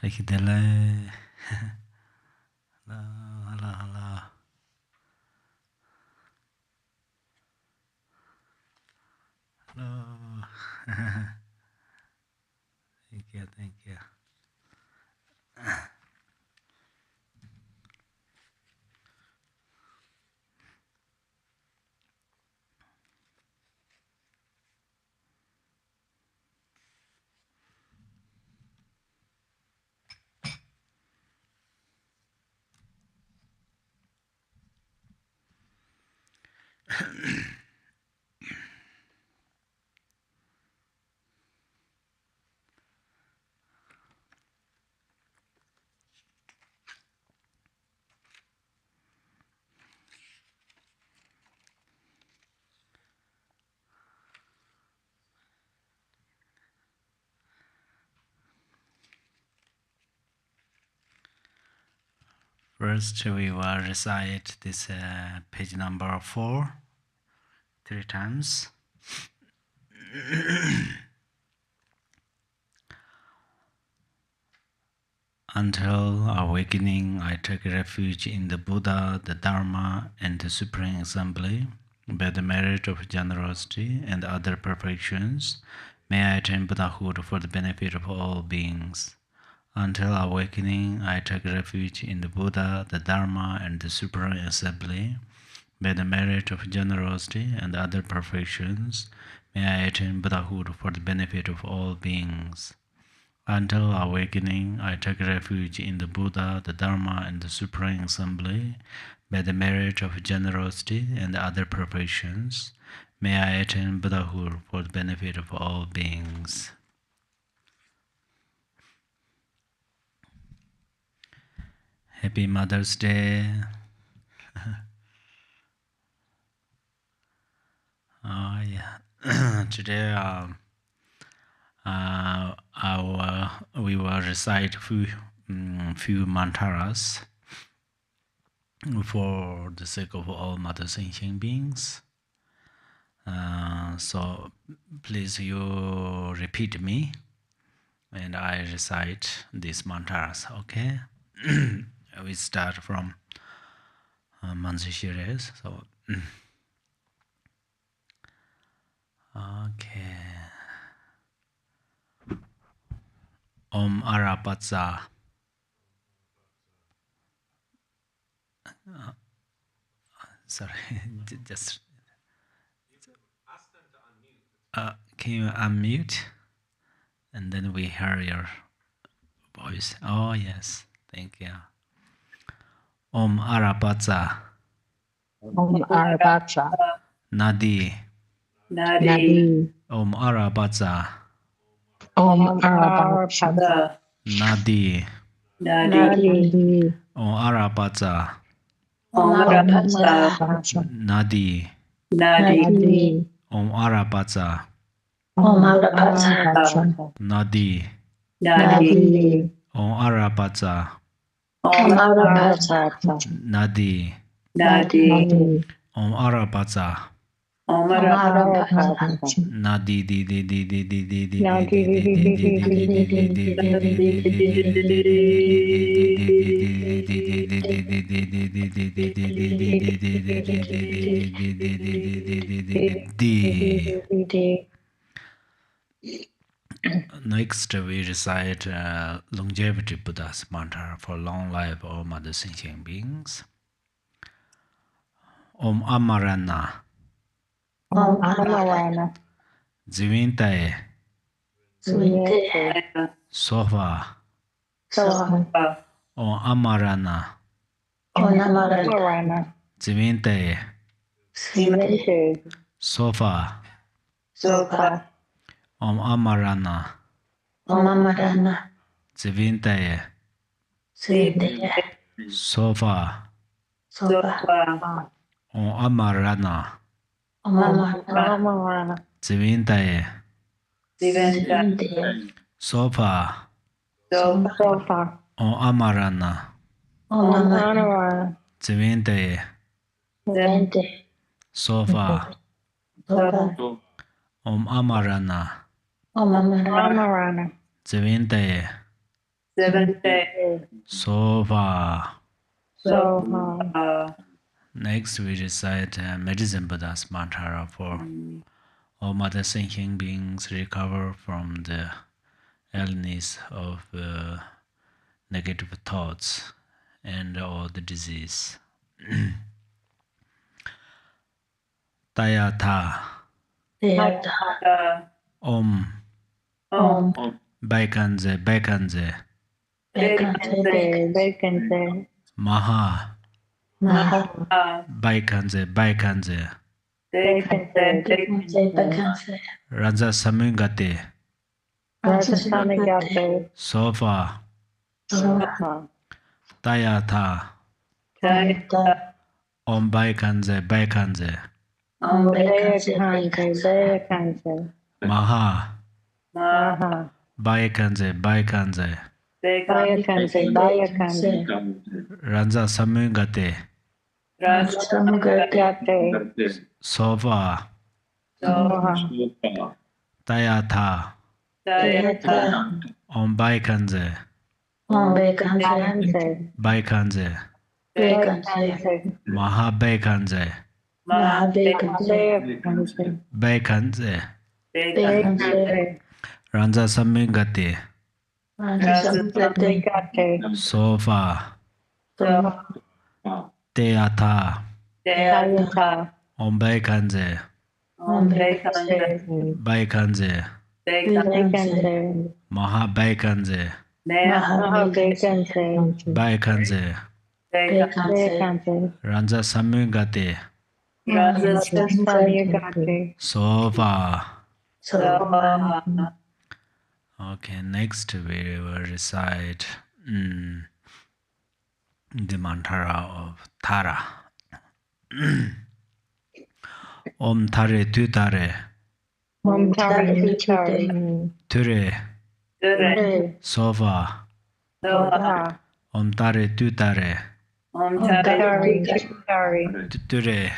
Take it away. Hello, hello, hello. Hello. Thank you, thank you. First, we will recite this page number 4 3 times. Until awakening, I take refuge in the Buddha, the Dharma, and the Supreme Assembly. By the merit of generosity and other perfections, may I attain Buddhahood for the benefit of all beings. Until awakening, I take refuge in the Buddha, the Dharma, and the Supreme Assembly. By the merit of generosity and other perfections, may I attain Buddhahood for the benefit of all beings. Until awakening, I take refuge in the Buddha, the Dharma, and the Supreme Assembly. By the merit of generosity and other perfections, may I attain Buddhahood for the benefit of all beings. Happy Mother's Day. Oh yeah. Today we will recite few mantras for the sake of all Mother Sentient beings. So please you repeat me and I recite these mantras, okay? We start from Manzishires. So okay. Om Arapatsa. Sorry, just. Can you unmute? And then we hear your voice. Oh yes, thank you. Om Arapatsa. Om Arapatsa. Nadi. Nadi. Om Arapatsa. Om Arapatsa. Nadi. Nadi. Om Arapatsa. Om Arapatsa. Nadi. Nadi. Om Arapatsa. Om Arapatsa. Nadi. Nadi. Om Arapatsa. Om Arapatsa. Nadi. Nadi. Om Arapatsa. Om Arapatsa. Nadi di di di di di di di di. Next, we recite longevity Buddha's mantra for long life all Mother Sentient beings. Om Amarana. Om Amarana. Zivintaye. Sofa. Om Amarana. Om Amarana. Zivintaye. Sofa. Om Amarana. Om Amarana. Zivintaye. Sofa. Om Amarana. Om Amarana. Zivintaye. Sofa. Om Amarana. Om Amarana. Zivintaye. Sofa. Om Amarana. Om Amarana. Zivintaye. 7th day. So far. So far. Next, we recite Medicine Buddha's mantra for all mother thinking beings recover from the illness of negative thoughts and all the disease. Tayatha. Om. Baikanze, Baikanze. Vacancy. Maha. Baikanze, Baikanze. Vacancy. Raja Samingate. Rajasamigate. Sofa. Tayatha. Om Baikanze, Baikanze. Vacancy. Maha. Maha. Baikanze, Baikanze. Vacancy. Raja Samingate. Rajasamigate. Sofa. Soha. Tayatha. Om Baikanze. Vacancy. Baikanze. Vacancy. Maha Baikanze. Vacancy. Baikanze. Vacancy. Raja Samingate. Rajasamigate. Sofa. Soha. Tayatha. Tayata. Om Baikanze. Vacancy. Baikanze. Vacancy. Maha Baikanze. Vacancy. Baikanze. Vacancy. Raja Samingate. Rajasamigate. Sofa. Soha. Okay, next we will recite the mantra of Tara. Om Tare Tutare. Om Tari Tutari. Ture. Ture. Sofa. Soha. Om Tare Tutare. Om Tari Tutari. Ture.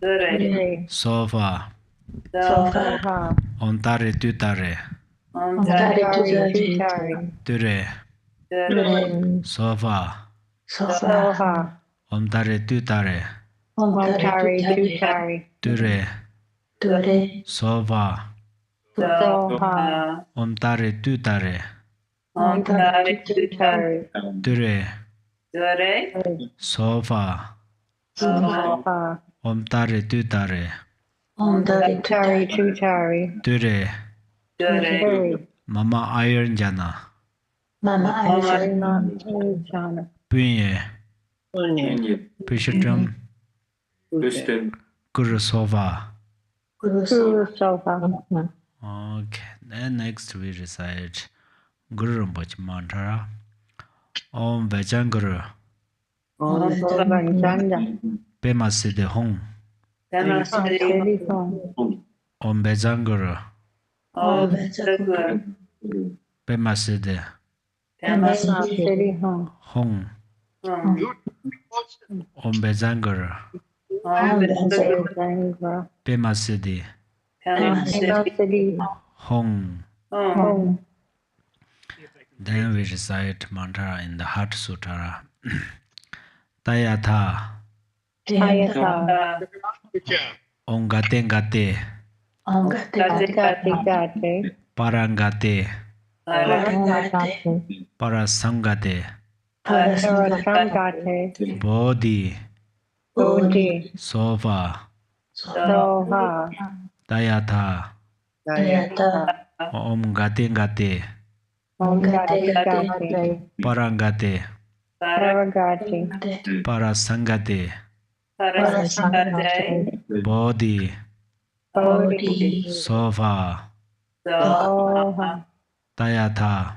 Ture. Sofa. Soha. Om Tare Tutare. Om Tari Tutari. Ture. Ture. Sofa. Soha. Om Tare Tutare. Om Tari Tutari. Ture. Ture. Sofa. Soha. Om Tare Tutare. Om Tari Tutari. Ture. Sofa. Soha. Om Tare Tutare. Om Tari Tutari. Ture. Ture. Mama Iron Jana. Mama Arjuna Jana. Punye. Pishatam. Guru Sofa. Guru Soha. Okay, then next we recite Guru Rinpoche mantra. Om Vajanguru. Om Vanjanda. Pema Siddhi Hong. Siddhi Hong. Om Vajanguru. Om Vajaguru. Pema Siddhi Siddhi Hong. Hong. Om Vajanguru. Om Vajaguru. Pema Siddhi Siddhi Hong. Hong. Then we recite mantra in the Heart Sutra. Tayatha. Tayata. Om Gate Gate. Om Gati. Parangate. Parangate. Parasangate. Parasangate. Bodhi. Bodhi. Sofa. Soha. Tayatha. Tayata. Om Gate Gate. Om Gati. Parangate. Paragati. Parasangate. Parasangate. Bodhi. Bodhi. Sofa. Soha. Tayatha.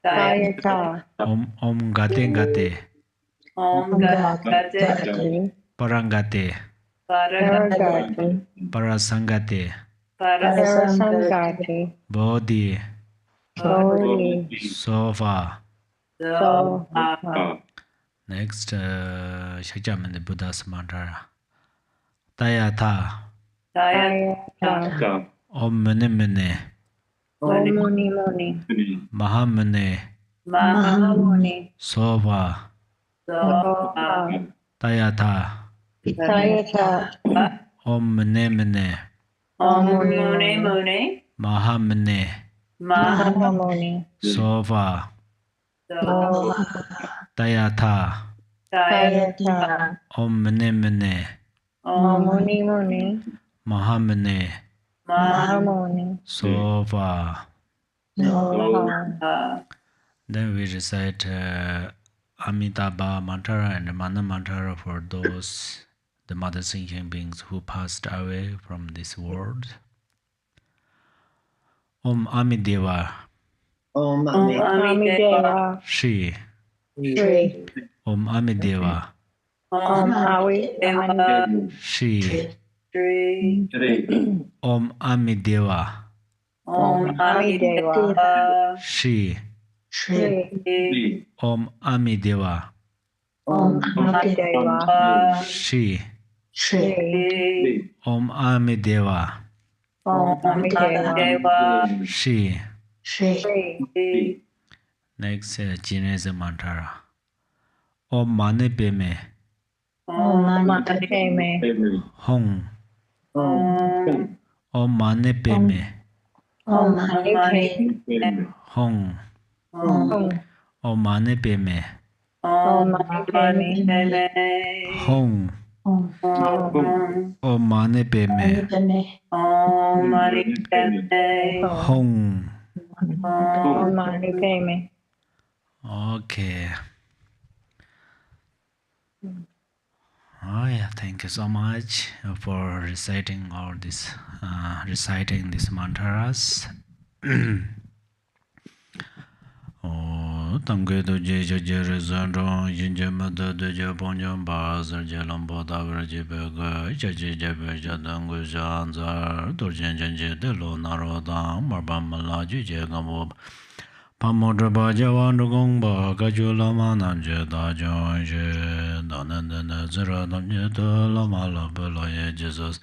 Tayata. Om Gate Gate. Om Gati. Parangate. Paragati. Parasangate. Parasangati. Bodhi. Bodhi. Sofa. Soha. Next, Shakyaman Buddha's mantra. Tayatha. Tayata. Om Mune Mune. Om Muni Muni. Mahamune. Mahamuni, Sova, Soha, Tayata, Tayata, Om Mene Mene, Om Muni Muni, Mahamene, Mahamuni, Sova, Soha, Tayata, Tayata, Om Mene Mene, Om Muni Muni, Mahamene, Mahamuni, Sova. Soha. Then we recite Amitabha mantra and Mana mantra for those the mother sentient beings who passed away from this world. Om Amideva Om Amideva, Shri. Shri, Om Amideva Om Amideva, Shri. Shri, Om Amideva Om Amideva, Shri. Shri, Om Amideva Om Amideva, Shri. Shri, Om Amideva Om Amideva, Shri. Shri, Next Chinese mantra. Om Mane Peme Om Manipeme, Hong. Om Om Mane Peme Manipeme, Hong. Om Om Mane Peme Manipeme, Hong. Om Om Mane Peme Manipeme, Hong. Om Manipeme. Okay. Oh yeah, thank you so much for reciting all this, reciting these mantras. Oh, tangke to je je je re zan rong yin je ma de de je pong jong ba zar je long bo da ver je be ge je je je be je dang gu zhan zar do jen jen je de lo na ro da mar ba ma la ju je ga mo pa mo dra ba je wan du gong ba ga ju la ma nan je da jong je da nan de ne zi ra nam je de la ma la be la ye Jesus.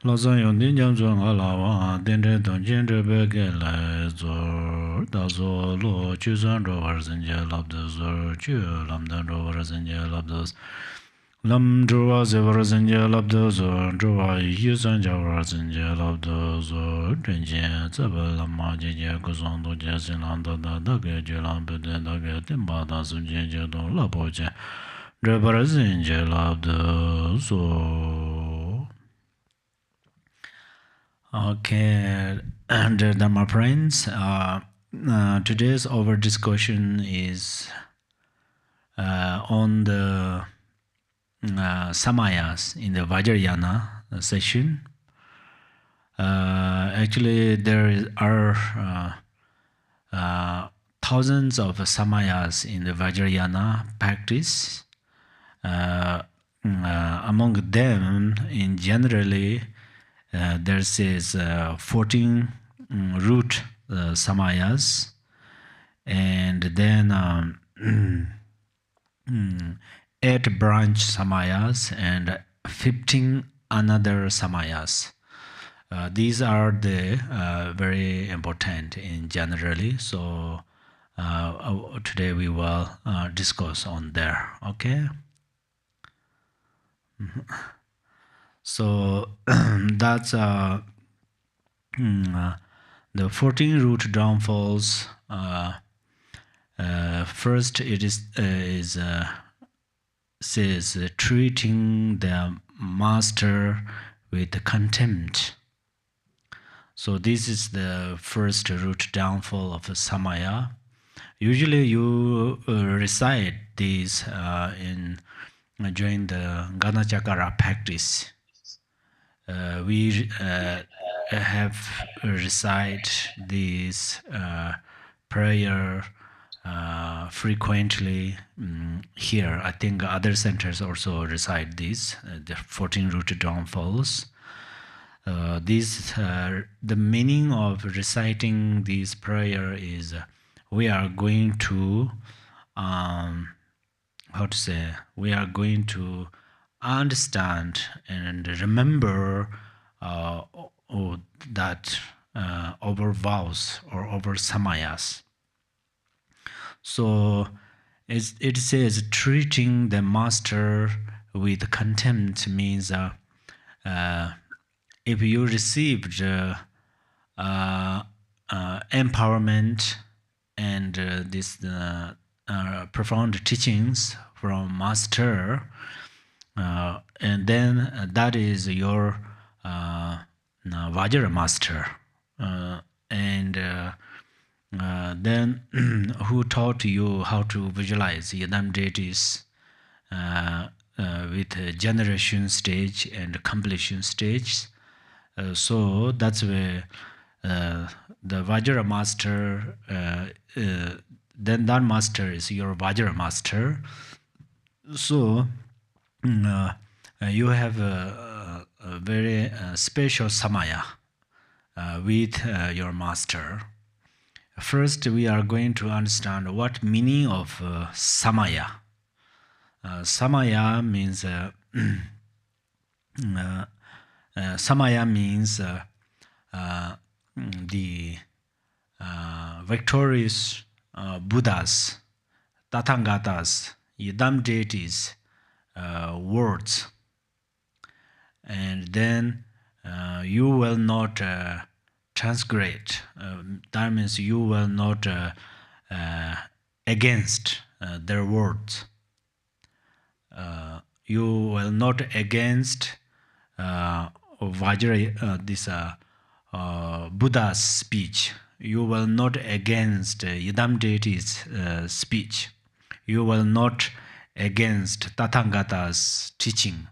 Lo zan yong din jiang zhuang a la wang, din zhe dong jian zhe be ge lai zor, da zo lo ju zan zhuo war zhen jie lab de zor, ju lam dan zhuo war zhen jie lab de zor, lam zhuo wa zi war zhen jie lab de zor, zhuo wa yu zan jia war zhen jie lab de zor, zhen jie zi be lam ma jie jie gu zong du jie xin lang da da da ge ju lang be de da ge din ba da sun jie jie dong la bo jie, zhe war zhen jie lab de zor. Okay, and Dharma friends, today's our discussion is on the samayas in the Vajrayana session. Actually, are thousands of samayas in the Vajrayana practice. Among them, in generally, there says 14 root samayas, and then 8 branch samayas and 15 another samayas. These are the very important in generally. So today we will discuss on there. Okay. So that's the 14 root downfalls. First, it says treating the master with contempt. So this is the first root downfall of a samaya. Usually, you recite these during the Ganachakara practice. We have recite this prayer frequently here. I think other centers also recite these, the 14 root downfalls. The meaning of reciting this prayer is we are going to we are going to understand and remember that our vows or our samayas. So it says treating the master with contempt means if you received empowerment and this profound teachings from master, and then that is your Vajra master, and then who taught you how to visualize Yadam deities with generation stage and completion stage. So that's where the Vajra master, then that master is your Vajra master. So you have a very special samaya with your master. First, we are going to understand what meaning of samaya. Samaya means samaya means the victorious Buddhas, Tathangatas, Yidam deities, words, and then you will not transgress. That means you will not against their words. You will not against Vajra, this Buddha's speech. You will not against Yidam deity's speech. You will not against Tathagata's teaching.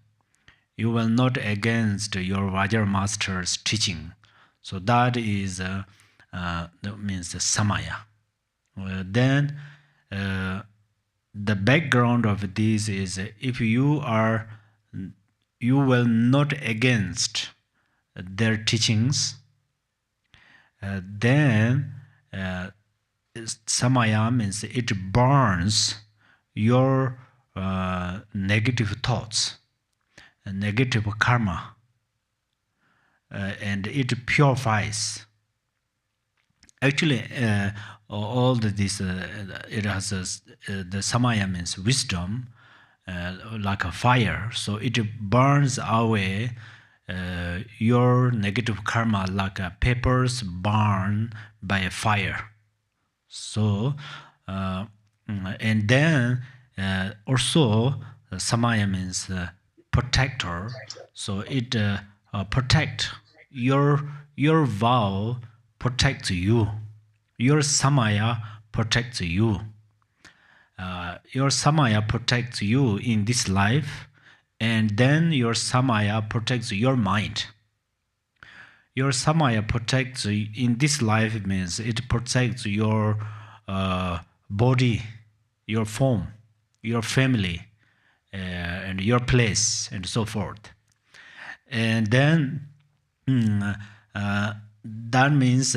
You will not against your Vajra master's teaching. So that is that means samaya. Then the background of this is if you will not against their teachings, then samaya means it burns your negative thoughts, negative karma, and it purifies. Actually, all this it has the samaya means wisdom, like a fire. So it burns away your negative karma like peppers burn by a fire. So and then also samaya means protector. So it protect your vow protects you. Your samaya protects you. Your samaya protects you in this life, and then your samaya protects your mind. Your samaya protects in this life means it protects your body, your form, your family, and your place, and so forth. And then that means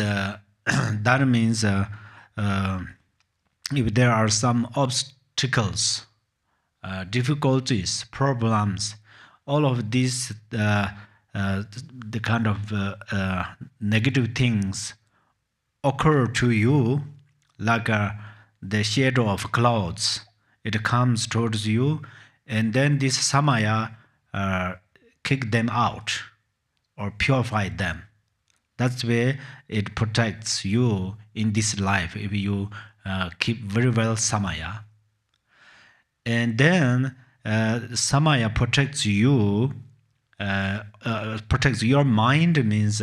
if there are some obstacles, difficulties, problems, all of these the kind of negative things occur to you like the shadow of clouds. It comes towards you, and then this samaya kick them out or purify them. That's where it protects you in this life if you keep very well samaya. And then samaya protects you, protects your mind means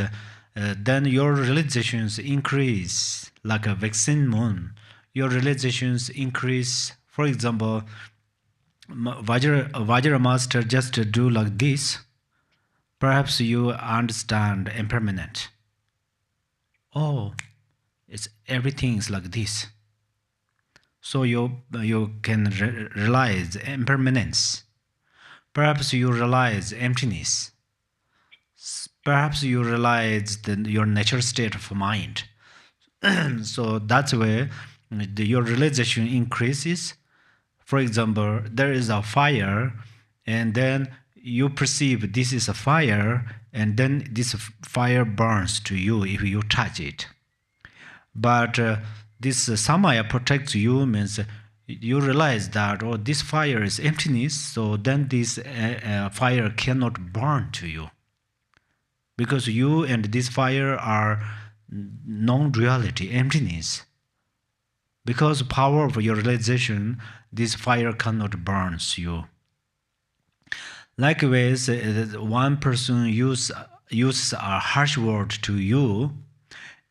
then your realizations increase like a vaccine moon. Your realizations increase. For example, Vajra master just do like this. Perhaps you understand impermanent. Oh, everything is like this. So you can realize impermanence. Perhaps you realize emptiness. Perhaps you realize your natural state of mind. So that's where your realization increases. For example, there is a fire, and then you perceive this is a fire, and then this fire burns to you if you touch it. But this samaya protects you means you realize that this fire is emptiness, so then this fire cannot burn to you, because you and this fire are non-duality, emptiness. Because power of your realization, this fire cannot burn you. Likewise, one person uses a harsh word to you,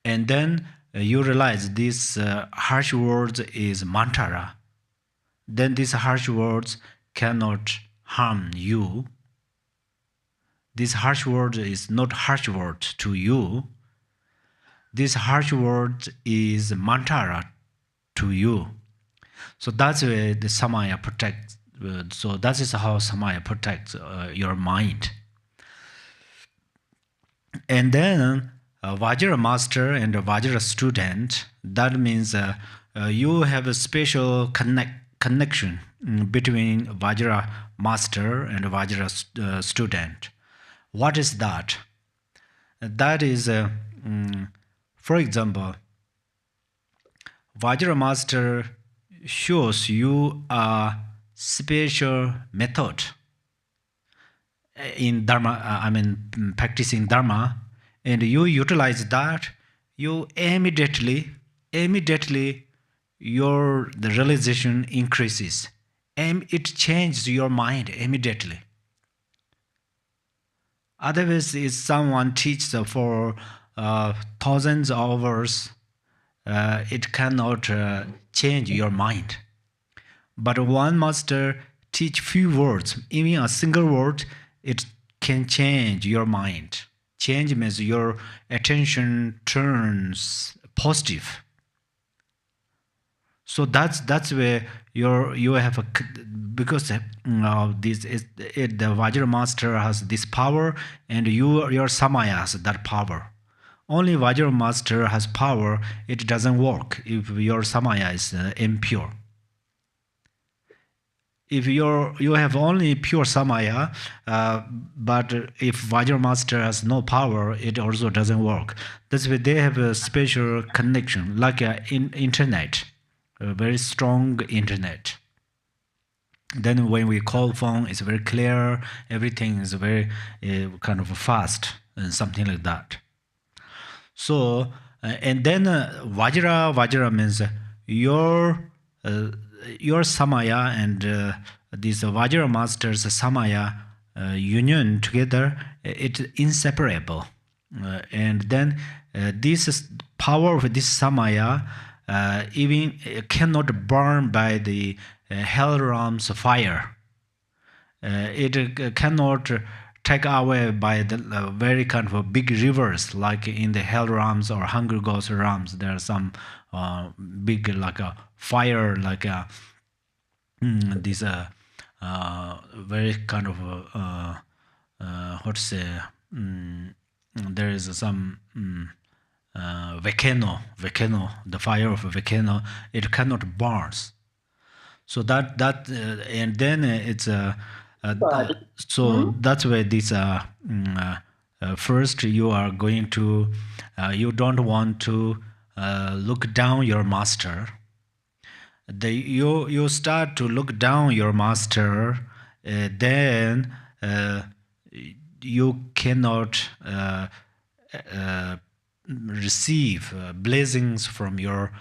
and then you realize this harsh word is mantra. Then these harsh words cannot harm you. This harsh word is not harsh word to you. This harsh word is mantra to you. So that's where the samaya protects. So that is how samaya protects your mind. And then Vajra master and a Vajra student, that means you have a special connection between Vajra master and Vajra student. What is that? That is, for example, Vajra master shows you a special method in dharma, practicing dharma, and you utilize that, you immediately the realization increases, and it changes your mind immediately. Otherwise, if someone teaches for thousands of hours, it cannot change your mind. But one master teach few words, even a single word, it can change your mind. Change means your attention turns positive. So that's where you have a, because the Vajra master has this power, and your samaya has that power. Only Vajra master has power. It doesn't work if your samaya is impure. If you have only pure samaya, but if Vajra master has no power, it also doesn't work. That's why they have a special connection, like internet, a very strong internet. Then when we call phone, it's very clear. Everything is very kind of fast and something like that. So and then Vajra means your samaya and this Vajra master's samaya union together, it's inseparable. And then this power of this samaya even cannot burn by the hell realm's fire. It cannot take away by the very kind of big rivers, like in the hell realms or Hunger Ghost realms. There are some big, like a fire, like a this very kind of what to say, there is some volcano, the fire of a volcano, it cannot burn. So that and then it's so that's why this first you are going to you don't want to look down your master. You start to look down your master, then you cannot receive blessings from your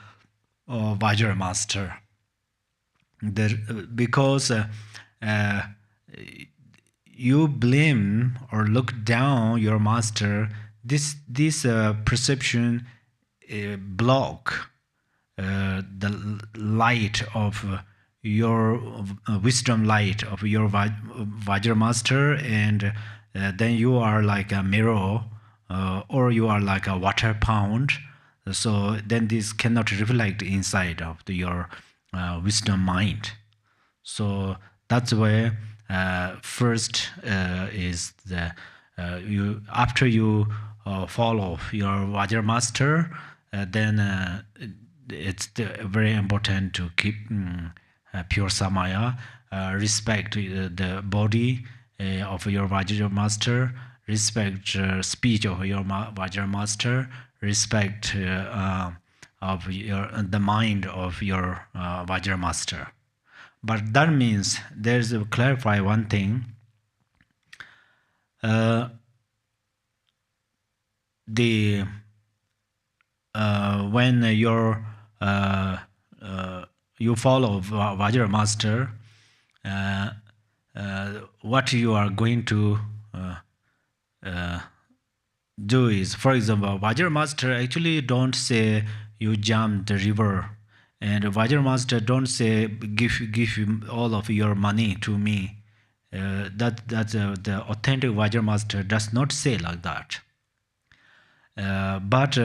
Vajra master. Because you blame or look down your master, this perception block the light of your wisdom light of your Vajra master, and then you are like a mirror, or you are like a water pond. So then this cannot reflect inside of your wisdom mind. So that's why first is the you after you follow your Vajra master, then it's very important to keep pure samaya, respect the body of your Vajra master, respect speech of your Vajra master, respect of the mind of your Vajra master. But that means there's to clarify one thing. The when you follow Vajra master, what you are going to do is, for example, Vajra master actually don't say you jump the river, and Vajra master don't say give you all of your money to me. That's the authentic Vajra master does not say like that. But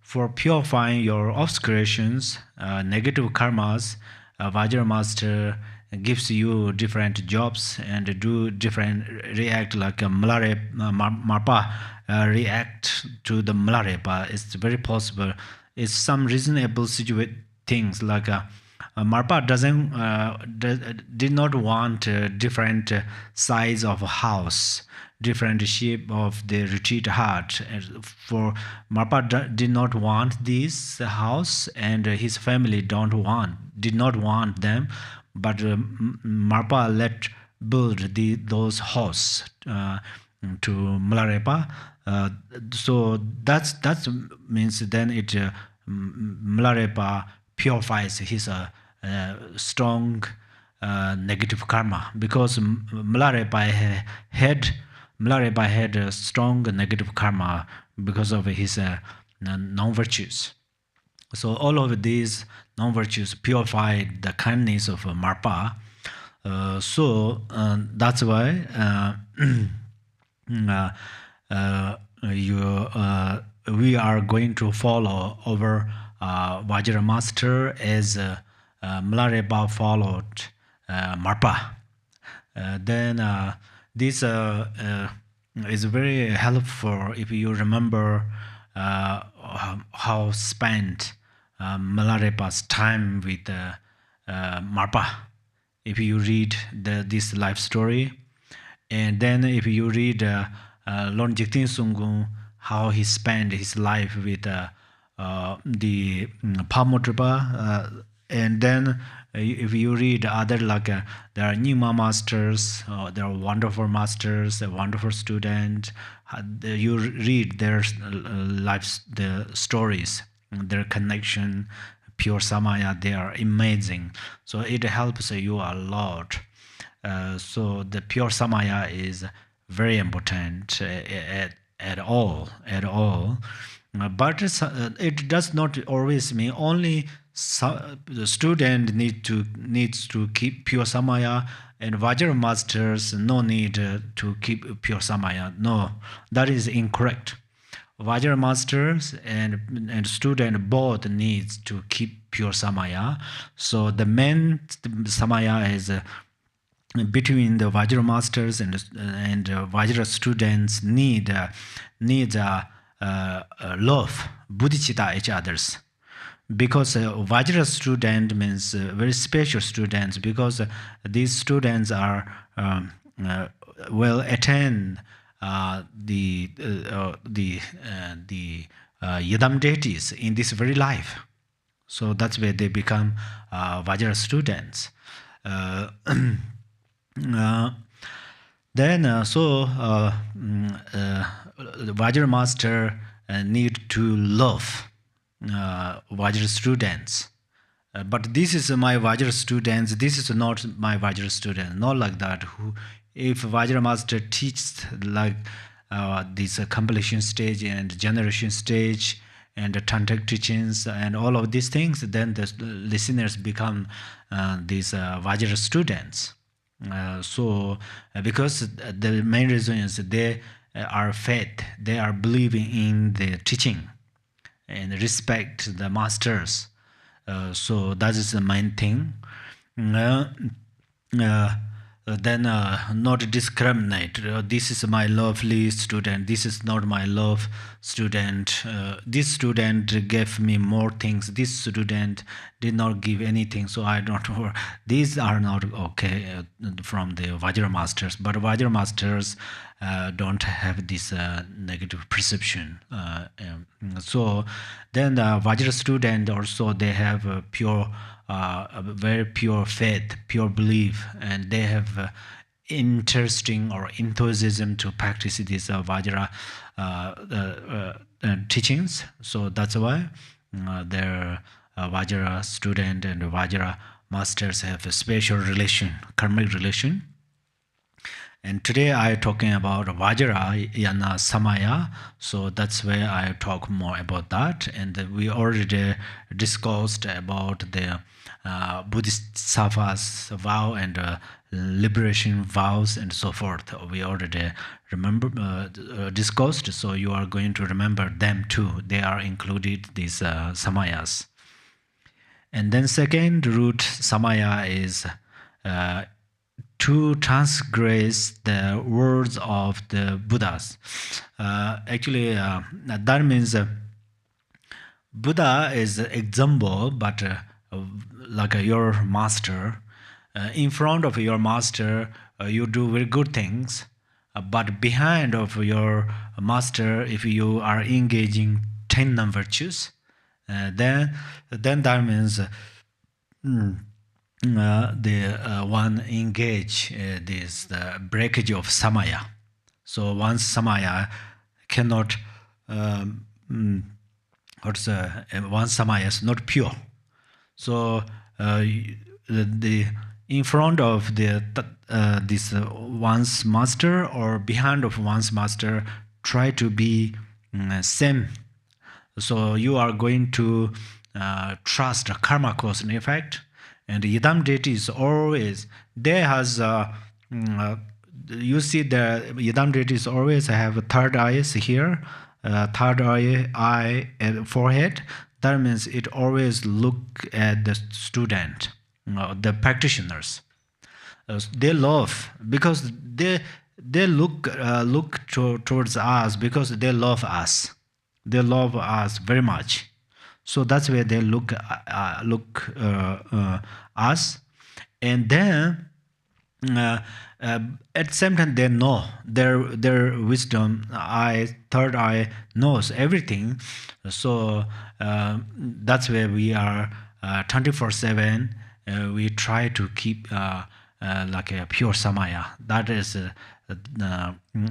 for purifying your obscurations, negative karmas, Vajra master gives you different jobs and do different react like a Marpa react to the Malarepa. It's very possible. It's some reasonable things like Marpa did not want different size of a house, different shape of the retreat hut. For Marpa did not want this house, and his family did not want them, but Marpa let build those house to Malarepa. So that means then it Malarepa purifies his strong negative karma, because Malarepa had a strong negative karma because of his non-virtues. So all of these non-virtues purified the kindness of Marpa. That's why we are going to follow our Vajra master as Malarepa followed Marpa. Then this is very helpful if you remember how spent Malarepa's time with Marpa. If you read this life story, and then if you read Lord Jigten Sumgon, how he spent his life with the Pamotrapa, and then if you read other like there are Nyingma masters, there are wonderful masters, a wonderful student. You read their lives, the stories, their connection, pure samaya. They are amazing. So it helps you a lot. So the pure samaya is very important at all. But it does not always mean only the student needs to keep pure samaya, and Vajra masters no need to keep pure samaya. No, that is incorrect. Vajra masters and student both needs to keep pure samaya. So the main samaya is between the Vajra masters and Vajra students needs love, bodhicitta each others. Because Vajra student means very special students, because these students are will attend the Yidam deities in this very life. So that's where they become Vajra students. Then the Vajra master need to love Vajra students. But this is my Vajra students, this is not my Vajra student. Not like that. If Vajra master teaches like this completion stage and generation stage and the tantric teachings and all of these things, then the listeners become these Vajra students. Because the main reason is they are faith, they are believing in the teaching and respect the masters. So that is the main thing. Then not discriminate. This is my lovely student, this is not my love student. This student gave me more things, this student did not give anything, so I don't know. These are not okay from the Vajra masters. But Vajra masters don't have this negative perception. So then the Vajra student also, they have a pure, a very pure faith, pure belief, and they have interesting or enthusiasm to practice these Vajra teachings. So that's why their Vajra student and Vajra masters have a special relation, karmic relation. And today I talking about Vajrayana Samaya, so that's where I talk more about that. And we already discussed about the Bodhisattvas vow and liberation vows and so forth. We already remember discussed, so you are going to remember them too. They are included, these samayas. And then second root samaya is to transgress the words of the Buddhas. Actually, that means Buddha is an example, but like your master. In front of your master, you do very good things, but behind of your master, if you are engaging 10 non-virtues, then that means the one engage this the breakage of samaya. So once samaya cannot one samaya is not pure. So the in front of the this one's master or behind of one's master, try to be same. So you are going to trust karma cause and effect. And Yidam deity is always, there has, you see the Yidam deity is always have third eyes here, third eye and forehead. That means it always look at the student, the practitioners. They love, because they look towards us because they love us. They love us very much. So that's where they look us, and then at the same time they know their wisdom eye, third eye knows everything. So that's where we are 24/7. We try to keep like a pure samaya. That is.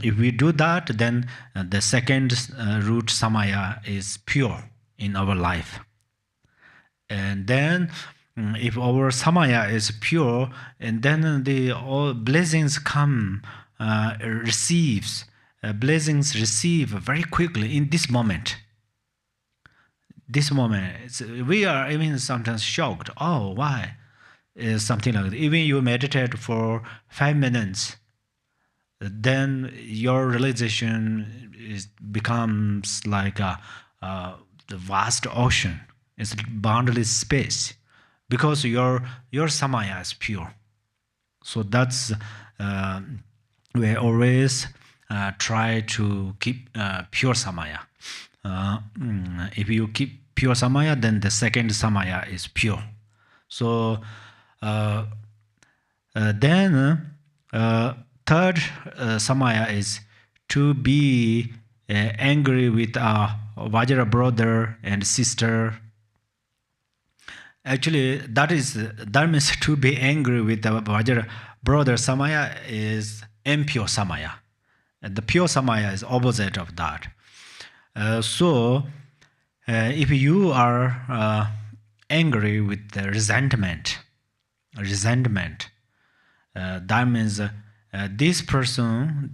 If we do that, then the second root samaya is pure in our life. And then if our samaya is pure, and then the all blessings come, blessings receive very quickly in this moment. This moment, we are even sometimes shocked. Oh, why? Something like that. Even you meditate for 5 minutes, then your realization becomes like the vast ocean. It's boundless space, because your samaya is pure. So that's we always try to keep pure samaya. If you keep pure samaya, then the second samaya is pure. So then third samaya is to be angry with a Vajra brother and sister. Actually, that means to be angry with the Vajra brother. Samaya is impure samaya, and the pure samaya is opposite of that. So if you are angry with the resentment, that means this person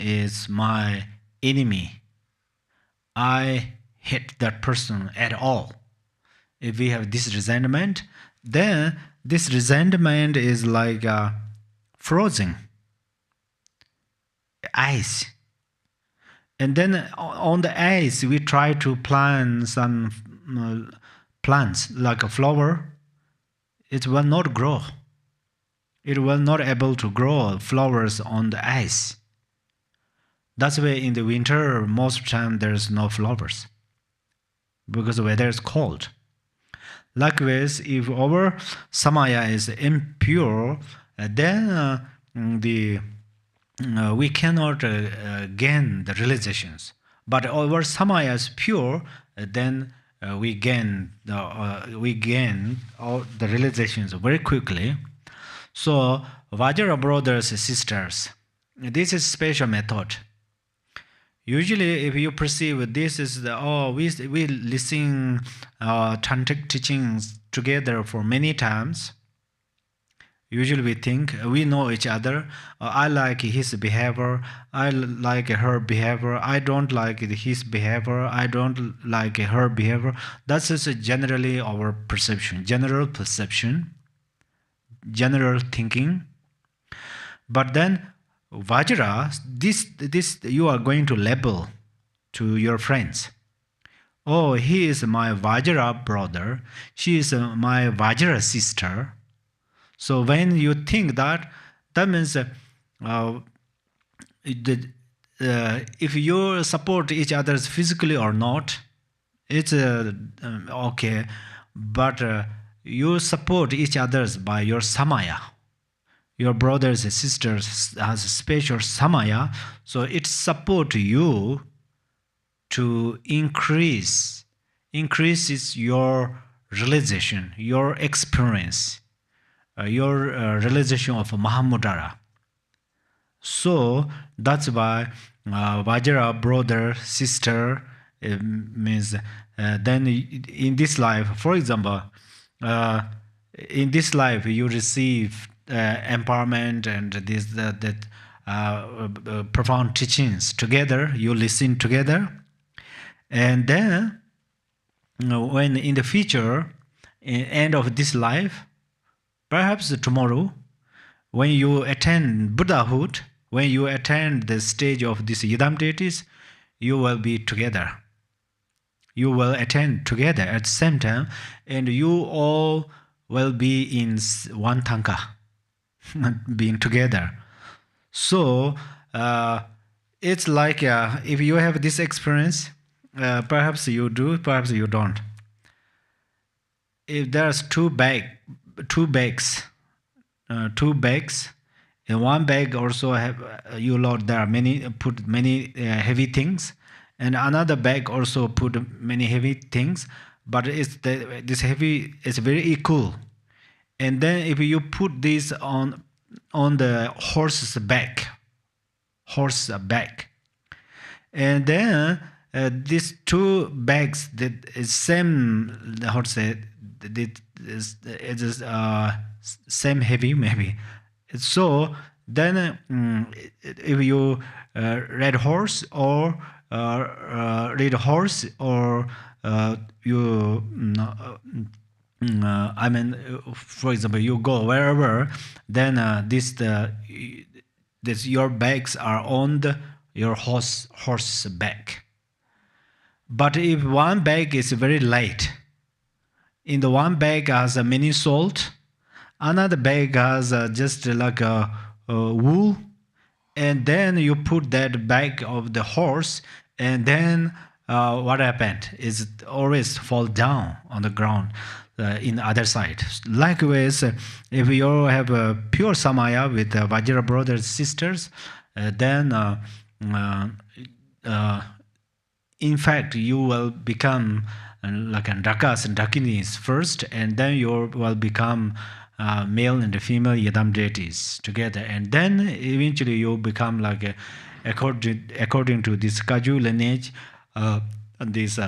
is my enemy. I hate that person at all. If we have this resentment, then this resentment is like frozen ice. And then on the ice, we try to plant some plants like a flower. It will not grow. It will not able to grow flowers on the ice. That's why in the winter, most of the time there's no flowers, because the weather is cold. Likewise, if our samaya is impure, then we cannot gain the realizations. But our samaya is pure, then we gain all the realizations very quickly. So Vajra brothers and sisters, this is special method. Usually, if you perceive this is we listen tantric teachings together for many times. Usually we think we know each other. I like his behavior. I like her behavior. I don't like his behavior. I don't like her behavior. That's just generally our perception, general thinking. But then Vajra, this you are going to label to your friends. Oh, he is my Vajra brother. She is my Vajra sister. So when you think that, that means if you support each other physically or not, it's okay. But you support each other by your samaya. Your brothers and sisters has a special samaya, so it support you to increases your realization, your experience, your realization of Mahamudara. So that's why Vajra brother sister means then in this life, for example, in this life you receive empowerment and profound teachings together. You listen together, and then when in the future, end of this life, perhaps tomorrow, when you attain Buddhahood, when you attain the stage of these Yidam deities, you will be together. You will attain together at the same time, and you all will be in one tanka, being together. So it's like if you have this experience, perhaps you do, perhaps you don't. If there's two bags, in one bag also have you load there are put many heavy things, and another bag also put many heavy things, but this heavy is very equal. And then if you put this on the horse's back, and then these two bags that is same, how to say, it is same heavy maybe. So then if you red horse or you I mean, for example, you go wherever, then this your bags are on your horse's back. But if one bag is very light, in the one bag has a mini salt, another bag has just like a wool, and then you put that bag of the horse, and then what happened is it always fall down on the ground in the other side. Likewise, if you have a pure samaya with Vajra brothers sisters, then in fact you will become like Dakas and Dakinis first, and then you will become male and female Yidam deities together, and then eventually you become like according to this Kagyu lineage, this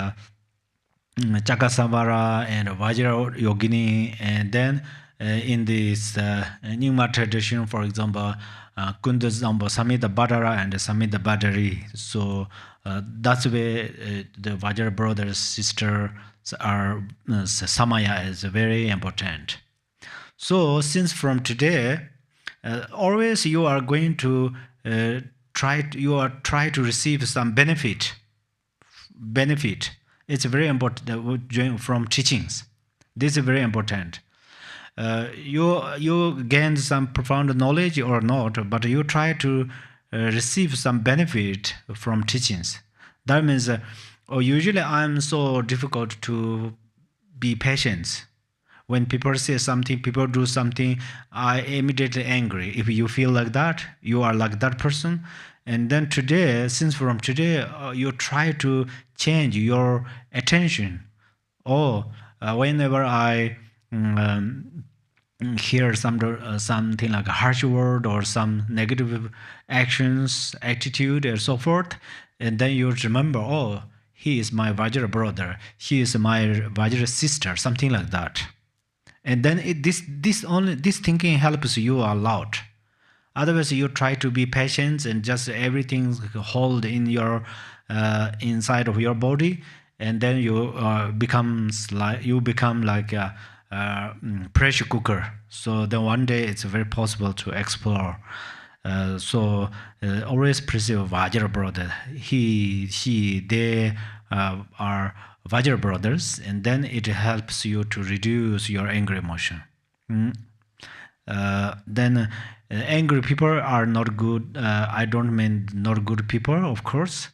Chakasamvara and Vajra Yogini, and then in this Nyingma tradition, for example, Kundazamba Samhita Badara and Samhita Badari. So that's where the Vajra brothers sisters are samaya is very important. So since from today, always you are going to try to receive some benefit. It's very important from teachings. This is very important. You gain some profound knowledge or not, but you try to receive some benefit from teachings. That means, usually I'm so difficult to be patient. When people say something, people do something, I immediately angry. If you feel like that, you are like that person, And then today, since from today, you try to change your attention. Oh, whenever I hear something like a harsh word or some negative actions, attitude, and so forth, and then you remember, oh, he is my Vajra brother, he is my Vajra sister, something like that. And then this thinking helps you a lot. Otherwise, you try to be patient and just everything hold in your inside of your body, and then you become like a pressure cooker. So then one day it's very possible to explore. Always preserve Vajra brother. They are Vajra brothers, and then it helps you to reduce your anger emotion. Then angry people are not good. I don't mean not good people, of course.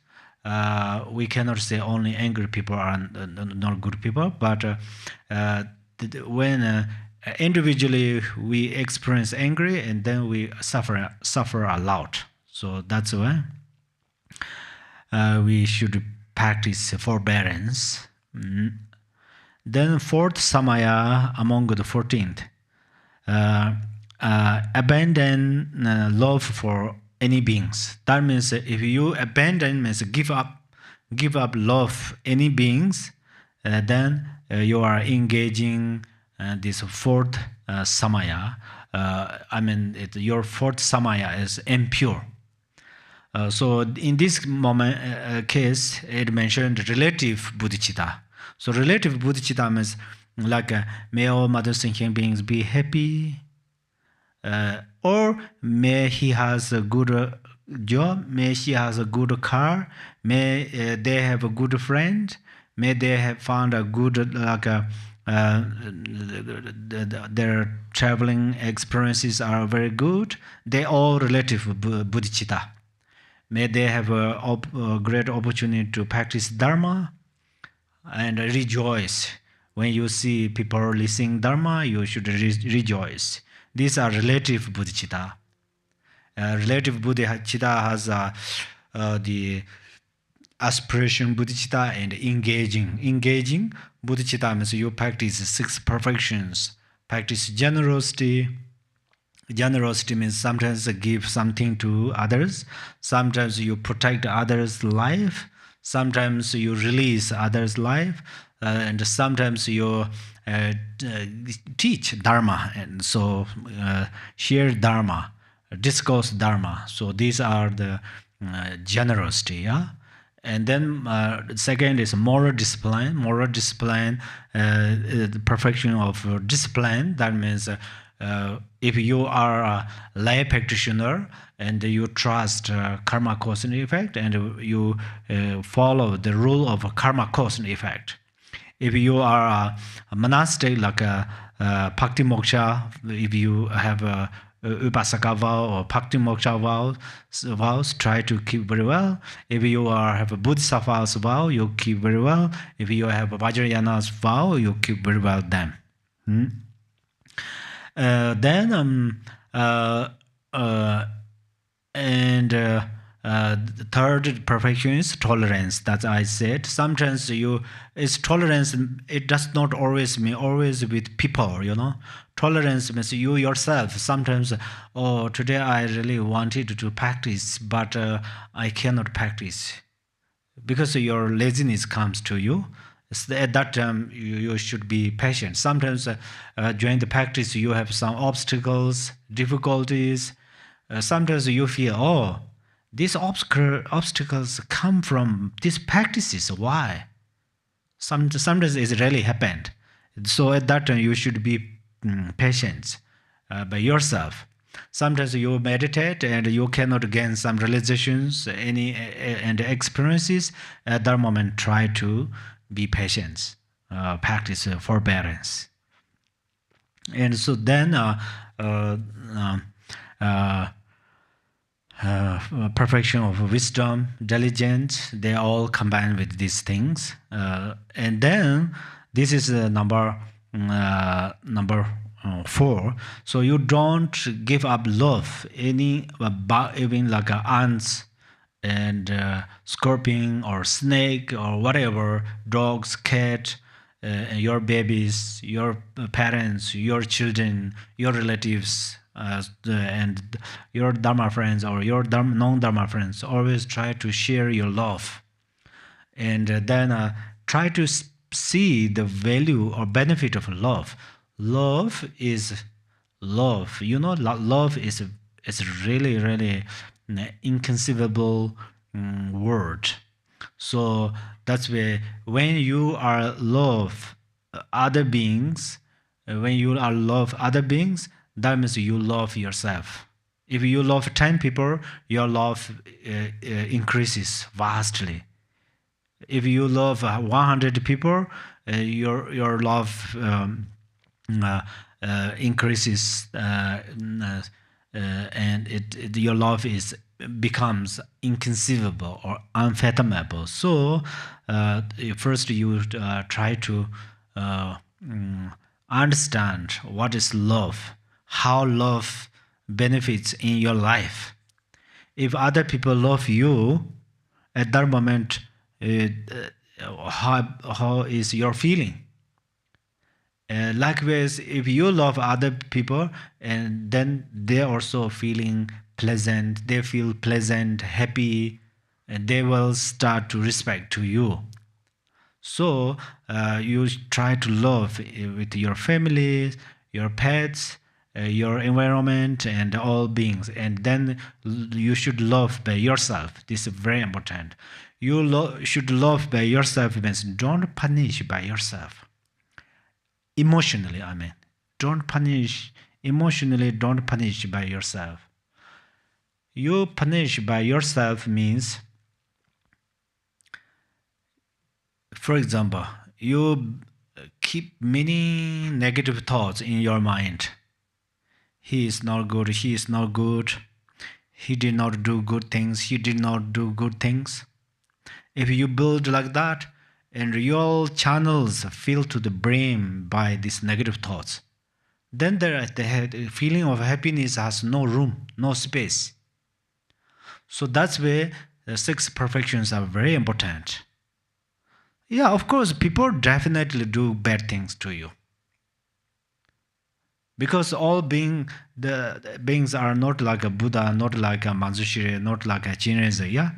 We cannot say only angry people are not good people, but when individually we experience angry, and then we suffer a lot. So that's why we should practice forbearance. Then fourth samaya among the 14th. Abandon love for any beings. That means if you abandon, means give up love any beings, then you are engaging this fourth samaya. Your fourth samaya is impure. So in this moment case, it mentioned relative bodhicitta. So relative bodhicitta means like may all mother sentient beings be happy, or may he has a good job, may she has a good car, may they have a good friend, may they have found a good their traveling experiences are very good. They all relative bodhicitta. May they have a great opportunity to practice dharma and rejoice. When you see people listening dharma, you should rejoice. These are relative bodhicitta. Relative bodhicitta has the aspiration bodhicitta and engaging. Engaging bodhicitta means you practice 6 perfections. Practice generosity. Generosity means sometimes give something to others. Sometimes you protect others' life. Sometimes you release others' life. And sometimes you teach dharma, and so share dharma, discourse dharma. So these are the generosity. Yeah. And then second is moral discipline. Moral discipline, the perfection of discipline. That means if you are a lay practitioner and you trust karma cause and effect, and you follow the rule of karma cause and effect. If you are a monastic like a bhakti moksha, if you have a upasaka vow or bhakti moksha vows, try to keep very well. If you have a bodhisattva's vow, you keep very well. If you have a vajrayana's vow, you keep very well them. The third perfection is tolerance. That I said. Sometimes it's tolerance. It does not always mean always with people. Tolerance means you yourself. Sometimes, oh, today I really wanted to practice, but I cannot practice because your laziness comes to you. So at that time, you should be patient. Sometimes during the practice, you have some obstacles, difficulties. Sometimes you feel, oh, these obstacles come from these practices. Why? Sometimes it really happened. So at that time, you should be patient by yourself. Sometimes you meditate and you cannot gain some realizations, and experiences. At that moment, try to be patient, practice forbearance. And so then perfection of wisdom, diligence, they all combine with these things. And then this is number 4. So you don't give up love, even like ants and scorpion or snake or whatever, dogs, cat, your babies, your parents, your children, your relatives, and your dharma friends or your non-dharma friends. Always try to share your love, and then try to see the value or benefit of love. Love is love. Love is really really inconceivable word. So that's why when you are love other beings, when you are love other beings, that means you love yourself. If you love 10 people, your love increases vastly. If you love 100 people, your love uh, increases, and your love is becomes inconceivable or unfathomable. So first you try to understand what is love, how love benefits in your life. If other people love you, at that moment, how is your feeling? Likewise, if you love other people, and then they also feeling pleasant, they feel pleasant, happy, and they will start to respect to you. So you try to love with your family, your pets, your environment, and all beings. And then you should love by yourself. This is very important. You should love by yourself means don't punish by yourself. Emotionally, I mean. Don't punish emotionally, don't punish by yourself. You punish by yourself means, for example, you keep many negative thoughts in your mind. He is not good, he is not good, he did not do good things, he did not do good things. If you build like that, and your channels fill to the brim by these negative thoughts, then the feeling of happiness has no room, no space. So that's where the six perfections are very important. Yeah, of course, people definitely do bad things to you. Because all the beings are not like a Buddha, not like a Manjushri, not like a Chinese, yeah.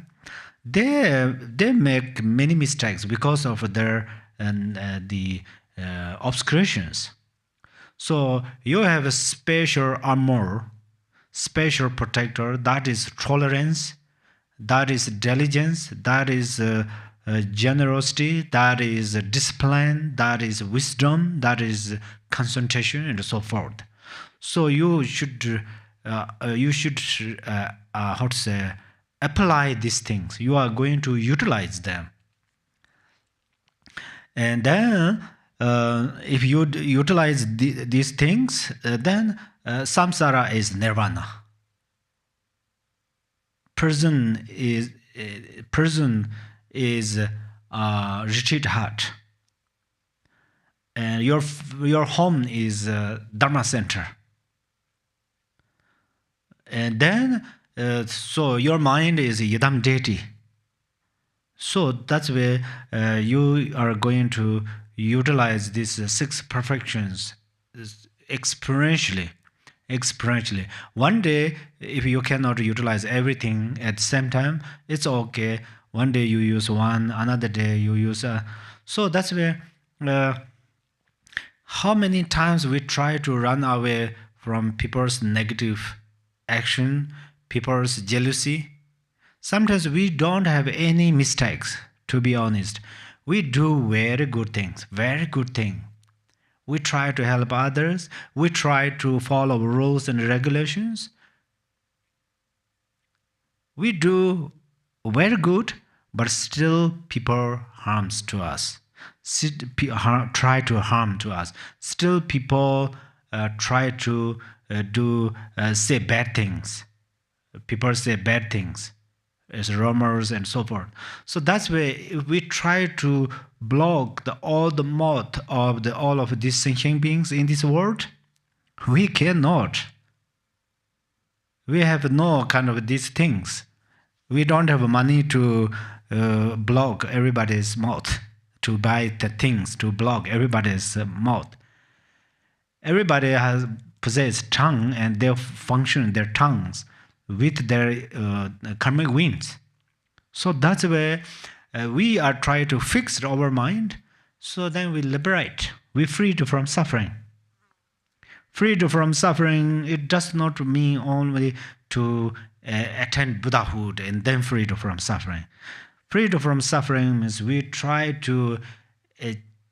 They make many mistakes because of their the obscurations. So you have a special armor, special protector, that is tolerance, that is diligence, that is generosity, that is discipline, that is wisdom, that is concentration, and so forth. So you should how to say, apply these things. You are going to utilize them, and then if you utilize these things, then samsara is nirvana. Person is retreat hut, and your home is dharma center. And then so your mind is yidam deity. So that's where you are going to utilize these six perfections experientially. Experientially. One day, if you cannot utilize everything at the same time, it's okay. One day you use one, another day you use. So that's where. How many times we try to run away from people's negative action, people's jealousy. Sometimes we don't have any mistakes, to be honest. We do very good things, very good thing. We try to help others. We try to follow rules and regulations. We do very good, but still people harms to us. Try to harm to us. Still people try to say bad things. People say bad things as rumors and so forth. So that's why if we try to block all the mouth of all of these sentient beings in this world, we cannot. We have no kind of these things. We don't have money to block everybody's mouth, to buy the things, to block everybody's mouth. Everybody has possess tongue, and they function their tongues with their karmic winds. So that's where we are trying to fix our mind. So then we liberate. We freed from suffering. Freed from suffering, it does not mean only to attain Buddhahood and then freed from suffering. Freed from suffering means we try to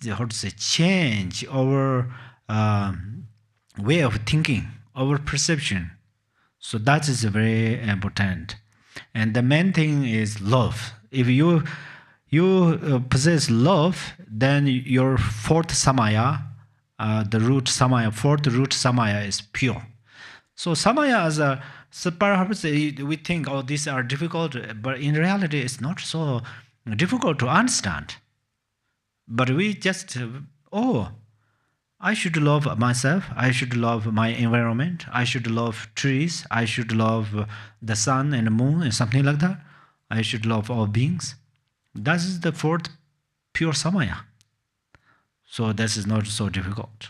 how to say, change our way of thinking, our perception. So that is very important. And the main thing is love. If you possess love, then your fourth samaya, the root samaya, fourth root samaya is pure. So samaya as a, so perhaps we think, oh, these are difficult, but in reality, it's not so difficult to understand. But we just, oh, I should love myself, I should love my environment, I should love trees, I should love the sun and the moon and something like that. I should love all beings. That is the fourth pure samaya. So this is not so difficult.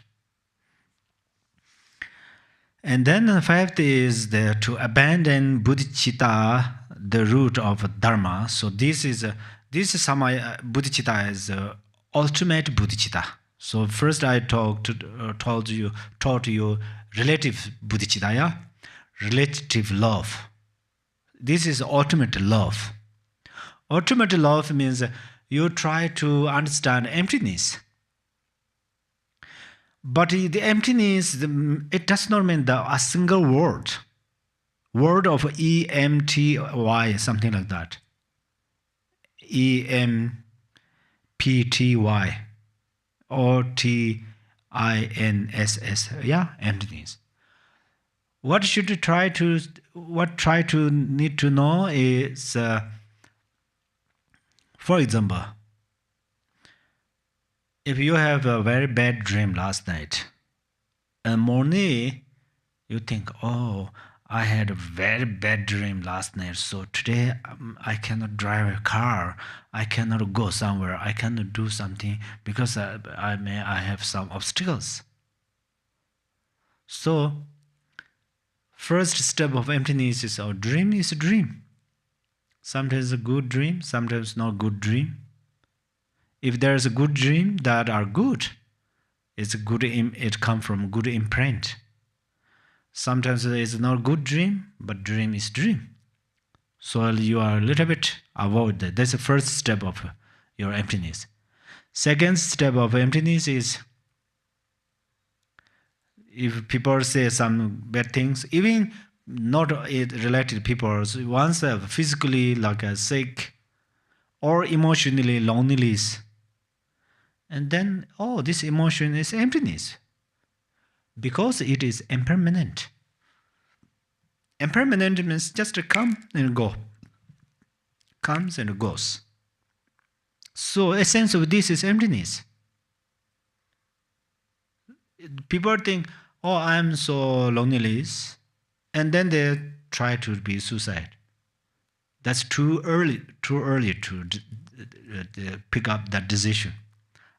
And then the fifth is to abandon bodhicitta, the root of dharma. So this samaya, bodhicitta is ultimate bodhicitta. So first I taught you relative bodhicitta, yeah? Relative love. This is ultimate love. Ultimate love means you try to understand emptiness. But the emptiness, it does not mean a single word. Word of E-M-T-Y, something like that. E-M-P-T-Y. Or T-I-N-S-S. Yeah, emptiness. What try to need to know is, for example, if you have a very bad dream last night, and morning you think, oh, I had a very bad dream last night, so today I cannot drive a car, I cannot go somewhere, I cannot do something because I have some obstacles. So, first step of emptiness is our dream is a dream. Sometimes a good dream, sometimes not good dream. If there is a good dream that are good, it comes from good imprint. Sometimes it is not good dream, but dream is dream. So you are a little bit avoid that. That's the first step of your emptiness. Second step of emptiness is if people say some bad things, even not related people, once physically like a sick or emotionally loneliness, and then, oh, this emotion is emptiness. Because it is impermanent. Impermanent means just come and go. Comes and goes. So essence of this is emptiness. People think, oh, I am so loneliness, and then they try to be suicide. That's too early to pick up that decision.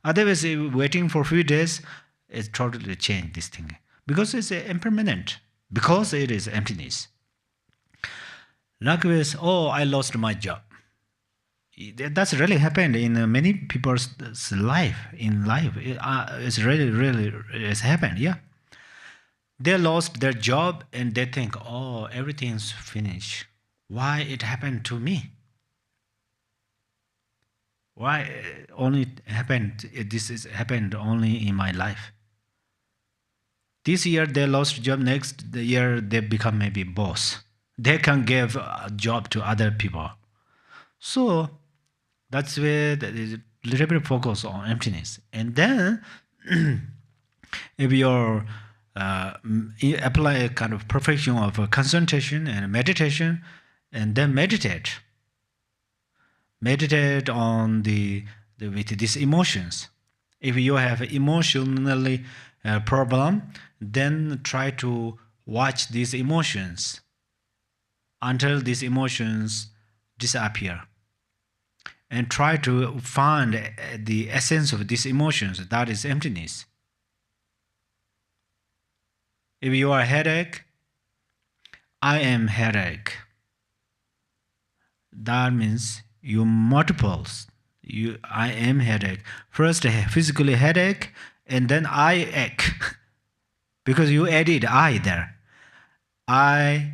Otherwise, waiting for a few days, it's totally changed this thing. Because it's impermanent. Because it is emptiness. Likewise, oh, I lost my job. That's really happened in many people's life. It's really it's happened, yeah. They lost their job and they think, oh, everything's finished. Why it happened to me? Why only happened? This is happened only in my life. This year they lost job. Next year they become maybe boss. They can give a job to other people. So that's where there is a little bit of focus on emptiness. And then if you apply a kind of perfection of concentration and meditation, and then meditate on with these emotions. If you have emotionally problem, then try to watch these emotions until these emotions disappear. And try to find the essence of these emotions, that is emptiness. If you are headache, I am headache. That means you multiples. I am headache. First physically headache, and then I ache. Because you added I there. I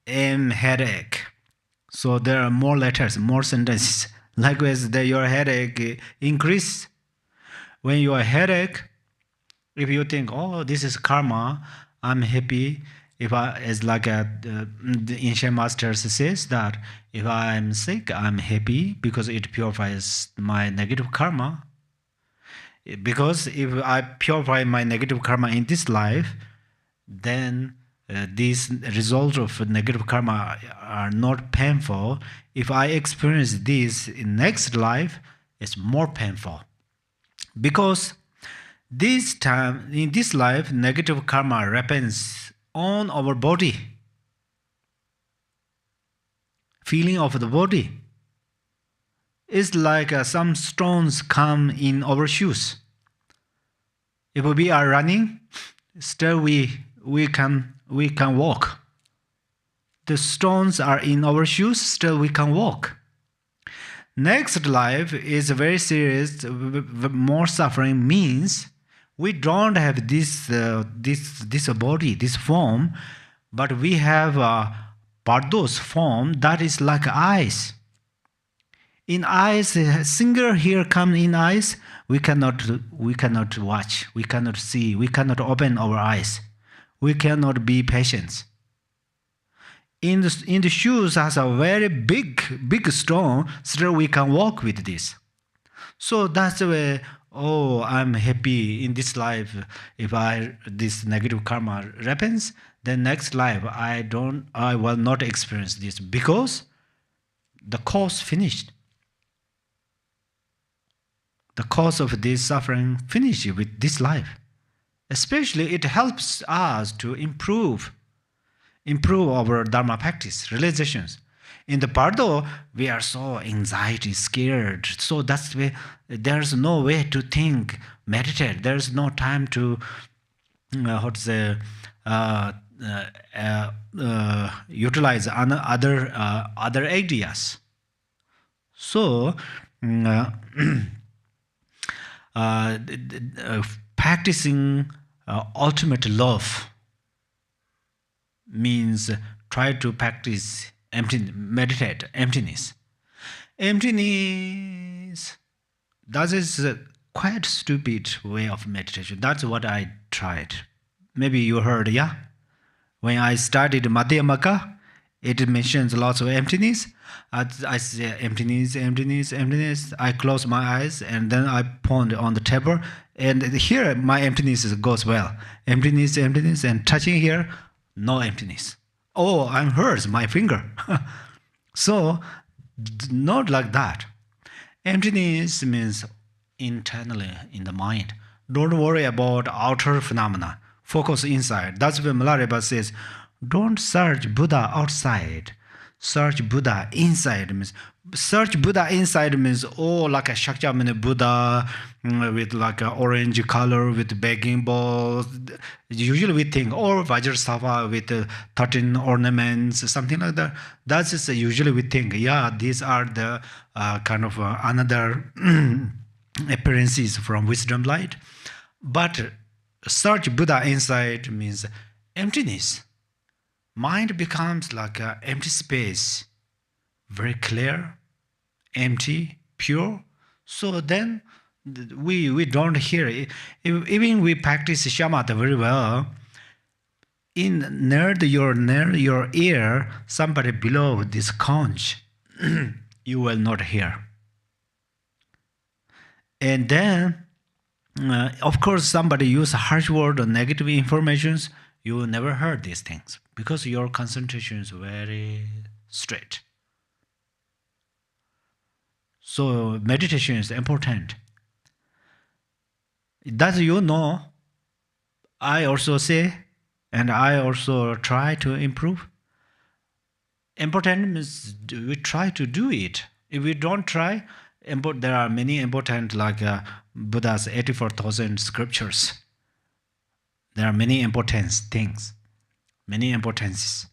am headache. So there are more letters, more sentences. Likewise, your headache increase. When you are headache, if you think, oh, this is karma, I'm happy. If it's like the ancient masters says that if I'm sick, I'm happy because it purifies my negative karma. Because if I purify my negative karma in this life, then these results of negative karma are not painful. If I experience this in next life, it's more painful. Because this time, in this life, negative karma happens on our body. Feeling of the body. It's like some stones come in our shoes. If we are running, still we can walk. The stones are in our shoes, still we can walk. Next life is very serious. More suffering means we don't have this body, this form, but we have a bardos form that is like eyes. In eyes, a single hair come in eyes, we cannot watch, we cannot see, we cannot open our eyes, we cannot be patient. In the shoes has a very big stone, still we can walk with this. So that's the way. Oh, I'm happy in this life. If this negative karma happens, then next life I will not experience this because the course finished. The cause of this suffering finishes with this life. Especially it helps us to improve our dharma practice, realizations. In the bardo, we are so anxiety, scared. So that's why there's no way to think, meditate. There's no time to utilize other ideas. So practicing ultimate love means try to practice meditate emptiness. Emptiness, that is a quite stupid way of meditation. That's what I tried. Maybe you heard, yeah? When I studied Madhyamaka, it mentions lots of emptiness. I say emptiness, emptiness, emptiness. I close my eyes and then I ponder on the table. And here my emptiness goes well. Emptiness, emptiness, and touching here, no emptiness. Oh, I'm hurt, my finger. So, not like that. Emptiness means internally in the mind. Don't worry about outer phenomena. Focus inside. That's why Milarepa says, don't search Buddha outside. Search Buddha inside. Search Buddha inside means, oh, like a Shakyamuni Buddha with like an orange color with begging balls. Usually we think, or Vajrasattva with 13 ornaments, something like that. That's just usually we think, yeah, these are the kind of another appearances from wisdom light. But search Buddha inside means emptiness. Mind becomes like an empty space, very clear, empty, pure. So then we don't hear it. Even we practice shamatha very well. Near your ear, somebody below this conch, you will not hear. And then, of course, somebody use harsh word or negative informations. You will never heard these things because your concentration is very straight. So meditation is important. That you know, I also say, and I also try to improve. important means we try to do it. If we don't try, there are many important, like Buddha's 84,000 scriptures. There are many important things, many importances.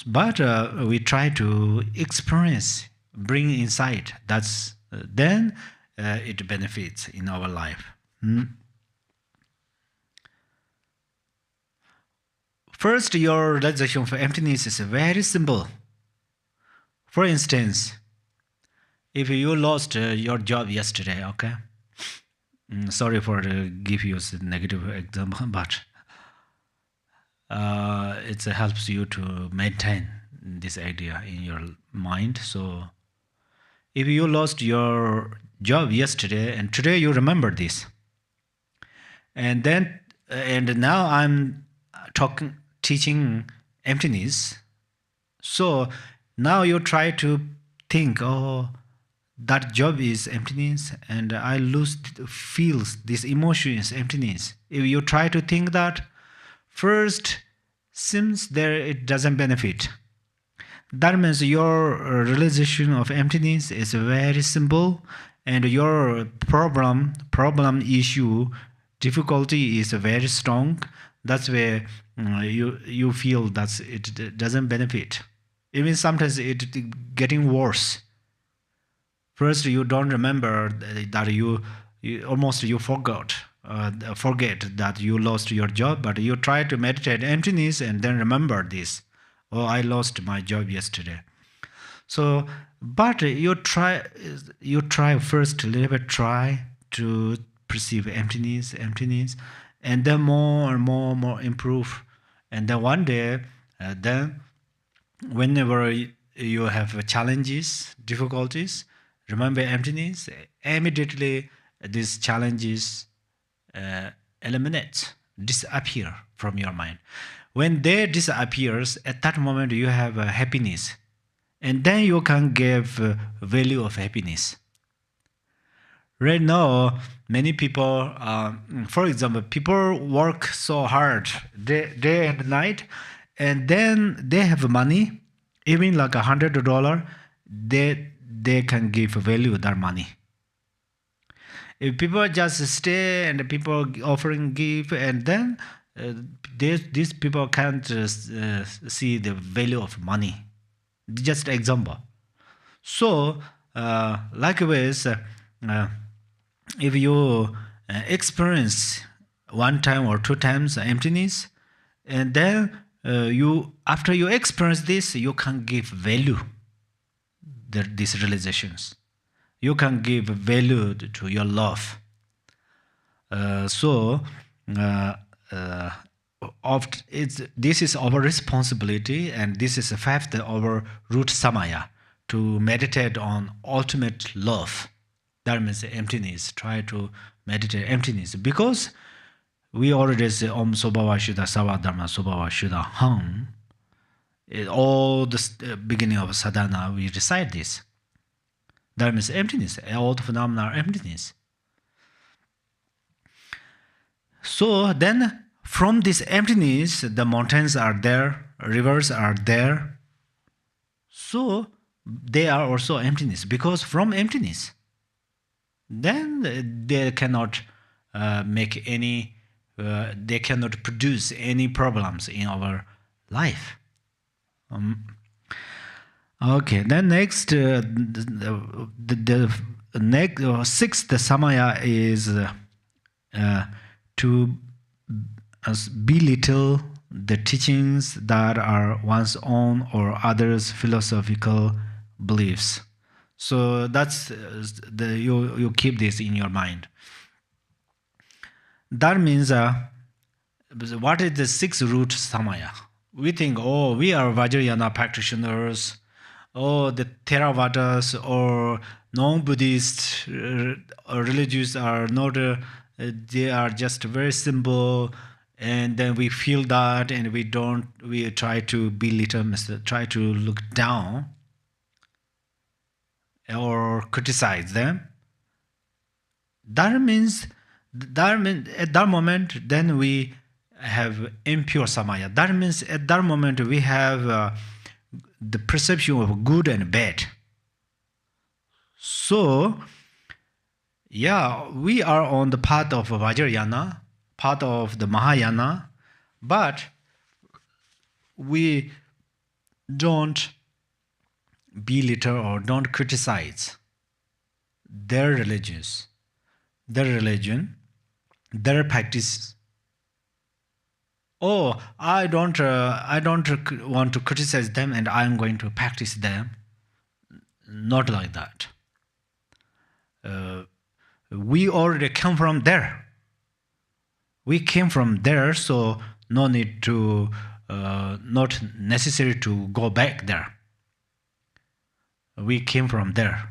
But we try to experience, bring insight. That's then it benefits in our life. First, your realization for emptiness is very simple. For instance, if you lost your job yesterday, okay? Sorry for give you a negative example, but it helps you to maintain this idea in your mind. So, if you lost your job yesterday and today you remember this, and now I'm teaching emptiness. So now you try to think, oh, that job is emptiness, and I feels this emotion is emptiness. If you try to think that, first, seems there it doesn't benefit. That means your realization of emptiness is very simple, and your problem issue difficulty is very strong. That's where you feel that it doesn't benefit. Even sometimes it getting worse. First, you don't remember that you forget that you lost your job, but you try to meditate emptiness and then remember this. Oh, I lost my job yesterday. So, but you try first a little bit, try to perceive emptiness, and then more and more improve. And then one day, then whenever you have challenges, difficulties, remember emptiness, immediately these challenges eliminate, disappear from your mind. When they disappears, at that moment you have happiness, and then you can give value of happiness. Right now, many people, for example, people work so hard day and night, and then they have money, even like $100, they can give value their money. If people just stay and people offering give, and then these people can't see the value of money. Just example. So, likewise, if you experience one time or two times emptiness, and then after you experience this, you can give value these realizations. You can give value to your love. This is our responsibility, and this is the fifth our root samaya, to meditate on ultimate love. That means emptiness. Try to meditate emptiness, because we already say Om Sobhava Shuddha Sava Dharma Sobhava Shuddha Ham. All the beginning of sadhana we recite this. That means emptiness. All the phenomena are emptiness. So then, from this emptiness, the mountains are there, rivers are there. So they are also emptiness, because from emptiness, then they cannot they cannot produce any problems in our life. Okay, then next, the next sixth samaya is to belittle the teachings that are one's own or others' philosophical beliefs. So that's you keep this in your mind. That means what is the sixth root samaya? We think, oh, we are Vajrayana practitioners, or the Theravadas or non-Buddhist religious are not, they are just very simple, and then we feel that, and we try to belittle, try to look down or criticize them. That means at that moment, then we have impure samaya. That means at that moment we have the perception of good and bad. So, yeah, we are on the path of Vajrayana, path of the Mahayana, but we don't belittle or don't criticize their religions, their religion, their practice. Oh, I don't want to criticize them, and I'm going to practice them. Not like that. We already come from there. We came from there, so no need to, not necessary to go back there. We came from there,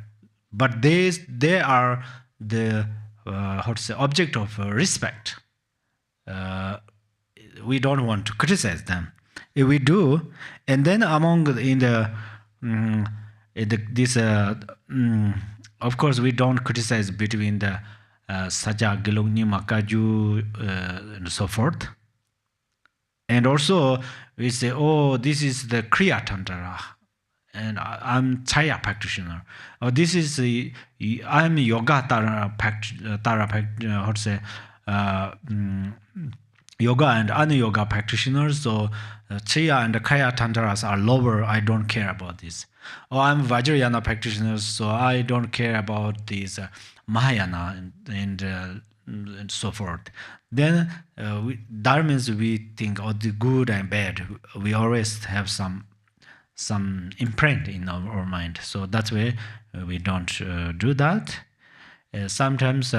but they are the how to say object of respect. We don't want to criticize them. If we do, and then of course we don't criticize between the Saja, Gelongni, Makaju, and so forth. And also we say, oh, this is the Kriya Tantra, and I'm Chaya practitioner. Or this is I'm Yoga Tara how to say Yoga and Ana-yoga practitioners, so Chaya and Kaya Tantras are lower, I don't care about this. Or I'm Vajrayana practitioners, so I don't care about this Mahayana and so forth. Then that means we think of the good and bad. We always have some imprint in our mind. So that's why we don't do that. Sometimes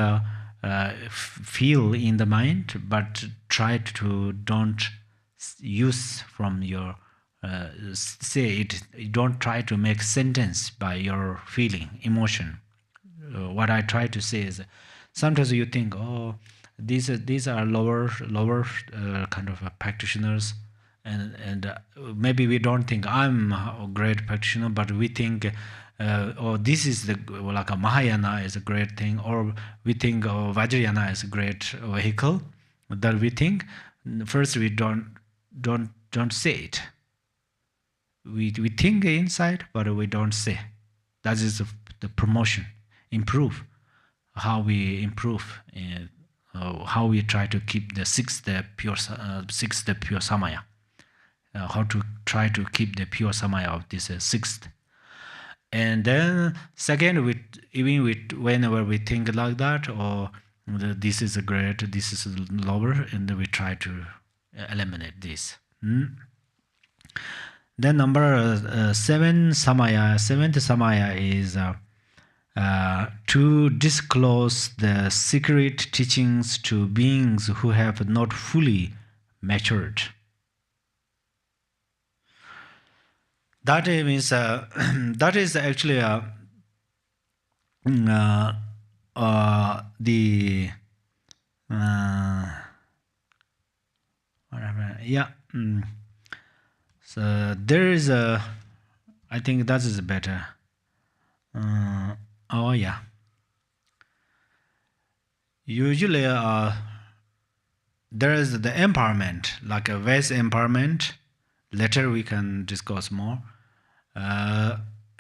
feel in the mind, but try to don't use from your say it. Don't try to make sentence by your feeling, emotion. What I try to say is, sometimes you think, oh, these are lower kind of practitioners, and maybe we don't think I'm a great practitioner, but we think, oh, this is like a Mahayana is a great thing, or we think, oh, Vajrayana is a great vehicle. That we think. First, we don't say it. We think inside, but we don't say. That is the promotion. Improve how we improve. How we try to keep the sixth pure samaya. How to try to keep the pure samaya of this sixth. And then second, whenever we think like that, or this is a great, this is a lower, and then we try to eliminate this. Then number 7 samaya. Seventh samaya is to disclose the secret teachings to beings who have not fully matured. That means that is actually the whatever. Yeah. So there is a. I think that is better. Oh yeah. Usually, there is the empowerment, like a vast empowerment. Later we can discuss more.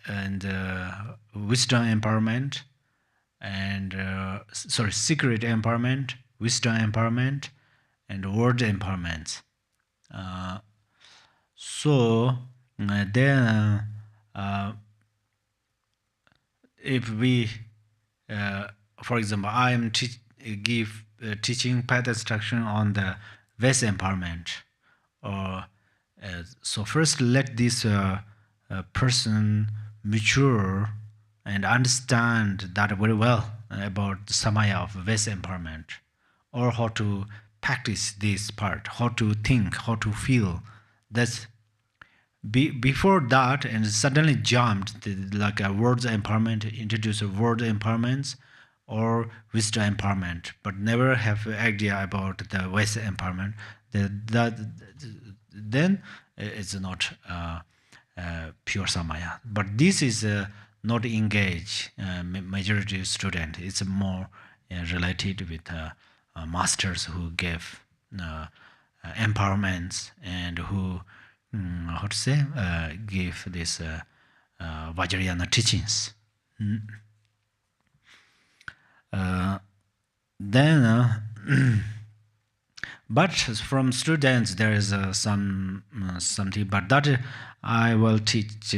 And wisdom empowerment, and secret empowerment, wisdom empowerment, and word empowerment. Then if we, for example, I am give teaching path instruction on the vast empowerment, or so first let this person mature and understand that very well about the samaya of vast empowerment, or how to practice this part, how to think, how to feel. That's before that, and suddenly jumped like a words empowerment, introduce a word empowerments or wisdom empowerment, but never have an idea about the vast empowerment. Then it's not pure samaya. But this is not engage majority student. It's more related with masters who give empowerments, and who how to say, give this Vajrayana teachings. Then, but from students there is something, but that I will teach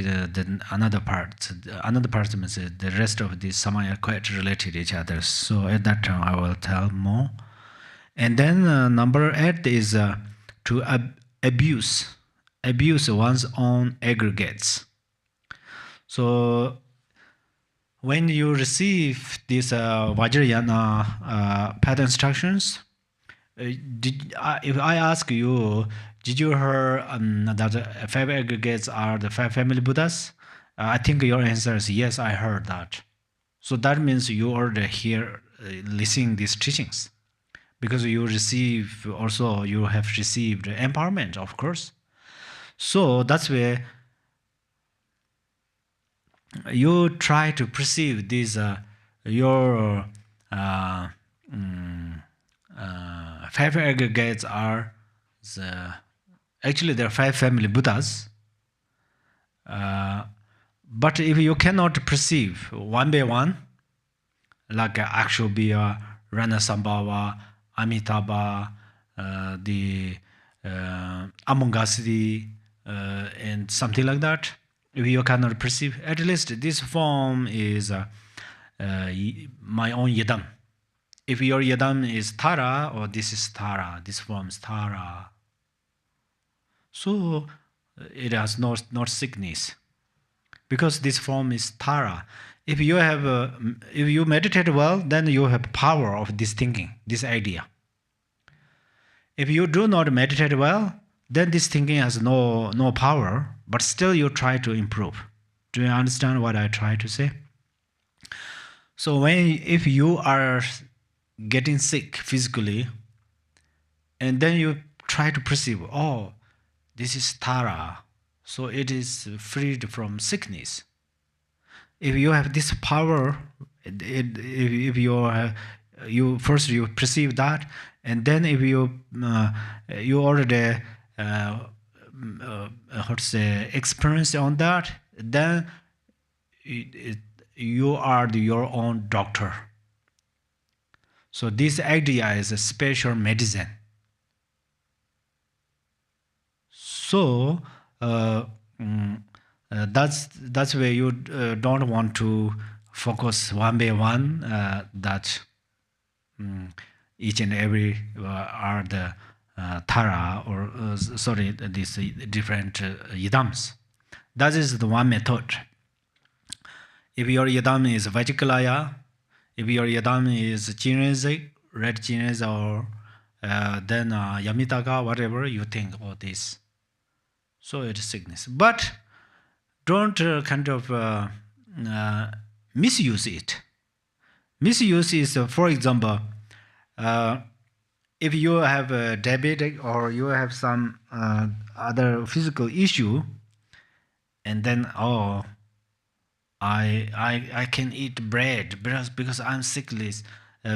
another part. Another part means the rest of the samaya quite related to each other. So at that time I will tell more. And then number 8 is to abuse one's own aggregates. So when you receive these Vajrayana path instructions, if I ask you, did you hear that 5 aggregates are the 5 family Buddhas? I think your answer is yes, I heard that. So that means you already hear, listening these teachings. Because you receive, also you have received empowerment, of course. So that's where you try to perceive these, your 5 aggregates are actually there are 5 family Buddhas. But if you cannot perceive one by one, like Akshobhya, Ranasambhava, Amitabha, the Amongasri, and something like that, if you cannot perceive, at least this form is my own yidam. If your yidam is Tara, or this is Tara, this form is Tara, so it has not sickness, because this form is Tara. If you have, if you meditate well, then you have power of this thinking, this idea. If you do not meditate well, then this thinking has no power, but still you try to improve. Do you understand what I try to say? So if you are getting sick physically, and then you try to perceive, oh, this is Tara, so it is freed from sickness. If you have this power, if you first you perceive that, and then if you already how to say, experience on that, then you are your own doctor. So this idea is a special medicine. So that's where you don't want to focus one by one, that each and every are the Tara, or sorry, these different yidams. That is the one method. If your yidam is Vajikalaya, if your yidam is Chinese, red Chinese, or then Yamitaka, whatever you think about this, so it is sickness. But don't kind of misuse it. Misuse is, for example, if you have a diabetic or you have some other physical issue, and then, oh, I can eat bread because I'm sickness,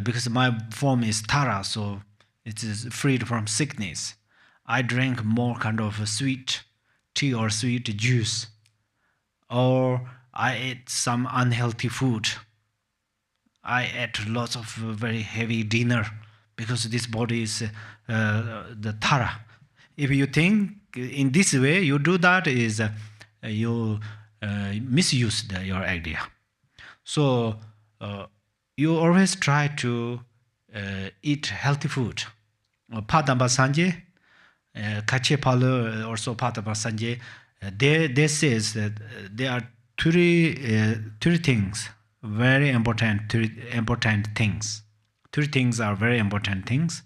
because my form is Tara, so it is freed from sickness. I drink more kind of sweet tea or sweet juice, or I ate some unhealthy food. I ate lots of very heavy dinner because this body is the Tara. If you think in this way, you do that, is you misuse your idea. So you always try to eat healthy food. Padamba Sanje, Kache Palo, also Padamba Sanje, they says that there are three things, very important, three important things. Three things are very important things.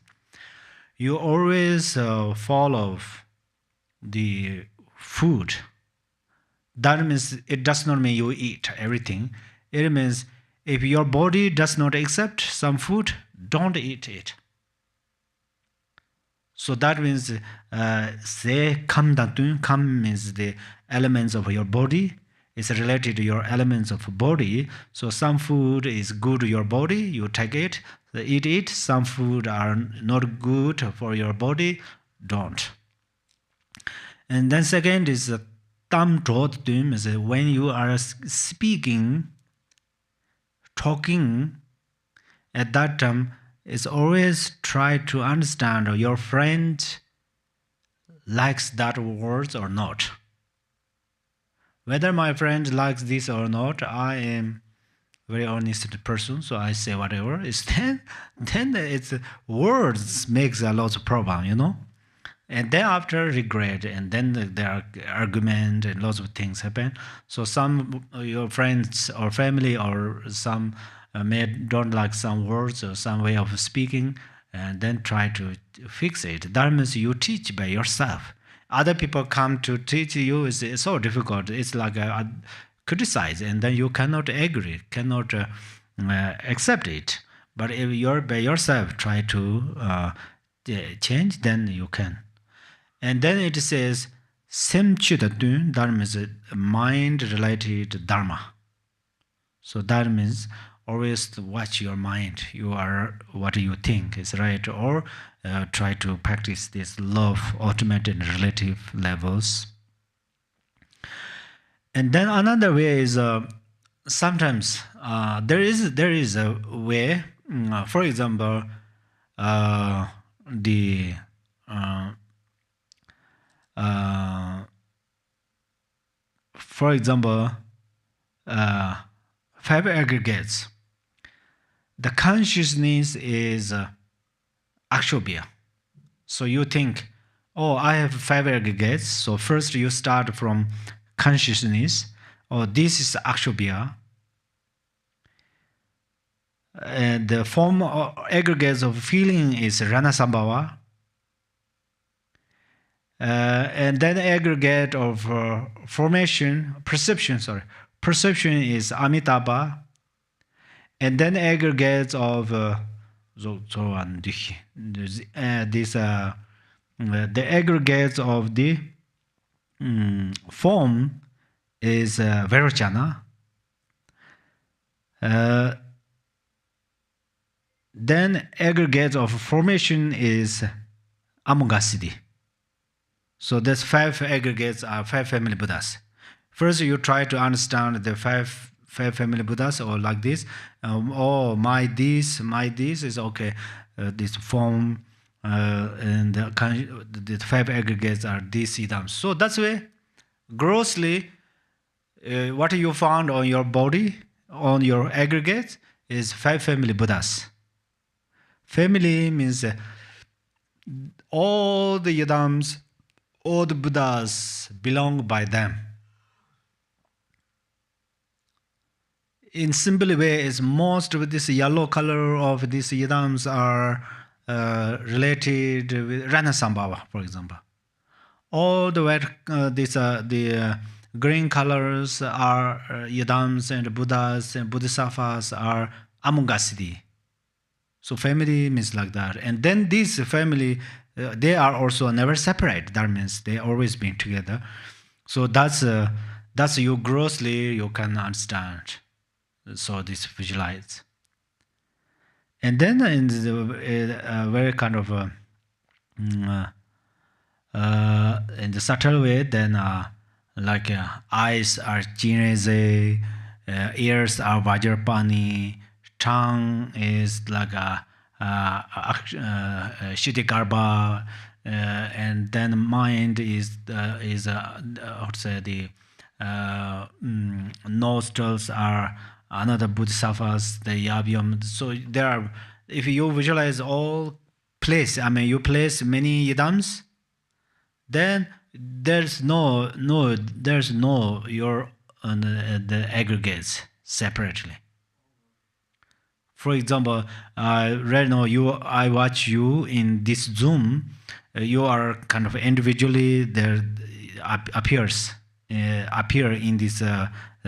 You always follow the food. That means it does not mean you eat everything. It means if your body does not accept some food, don't eat it. So that means se kam datun, kam means the elements of your body. It's related to your elements of body. So some food is good to your body, you take it, eat it. Some food are not good for your body, don't. And then second is tam trot dum, is when you are speaking, talking, at that time, it's always try to understand your friend likes that words or not. Whether my friend likes this or not, I am very honest person, so I say whatever. It's then it's words makes a lot of problem, you know. And then after regret, and then there are argument and lots of things happen. So some your friends or family or some may don't like some words or some way of speaking, and then try to fix it. That means you teach by yourself. Other people come to teach you is so difficult. It's like a criticize, and then you cannot agree, cannot accept it. But if you're by yourself try to change, then you can. And then it says semchudatun, that means mind-related dharma. So that means always watch your mind. You are what you think is right, or try to practice this love, ultimate and relative levels. And then another way is sometimes there is a way. For example, the for example, five aggregates. The consciousness is akshobhya. So you think, oh, I have five aggregates. So first you start from consciousness. Oh, this is akshobhya. And the form or aggregates of feeling is ranasambhava. And then aggregate of perception is amitabha. And then aggregates of the aggregates of the form is Vairocana. Then aggregate of formation is Amoghasiddhi. So there's five aggregates are five family Buddhas. First, you try to understand the five family Buddhas, or like this. Oh, my this is okay. This form and the five aggregates are these idams. So that's way, grossly, what you found on your body, on your aggregates, is five family Buddhas. Family means all the idams, all the Buddhas belong by them. In simple way, is most of this yellow color of these idams are related with Ranasambhava, for example. All the white, the green colors are idams, and Buddhas and Bodhisattvas are Amoghasiddhi. So family means like that. And then this family, they are also never separate. That means they always been together. So that's you grossly you can understand. So this visualize. And then in the very kind of in the subtle way, then like eyes are Jineze, ears are Vajrapani, tongue is like a Shittikarbha, and then mind is how to say the nostrils are another bodhisattvas, the yabhyam. So there are, if you visualize all place, I mean you place many yidams, then there's no your the aggregates separately. For example, right now I watch you in this Zoom. You are kind of individually there appear in this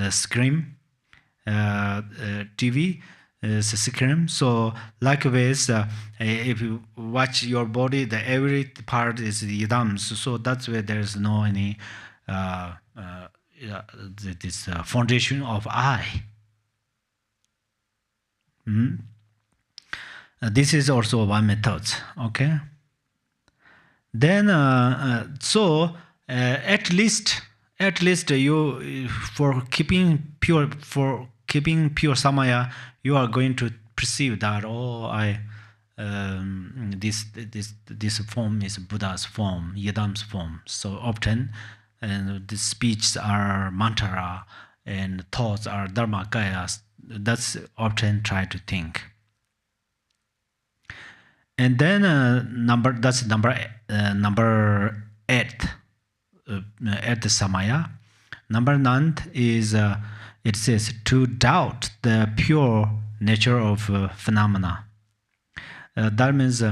screen, TV screen. So likewise, if you watch your body, the every part is the yidams. So that's where there's no any this foundation of I. This is also one method. Okay. Then so at least you for keeping pure samaya, you are going to perceive that this form is Buddha's form, Yidam's form. So often, and the speeches are mantra and thoughts are dharmakayas. That's often try to think. And then number 8, at the samaya. Number 9 is it says to doubt the pure nature of phenomena. That means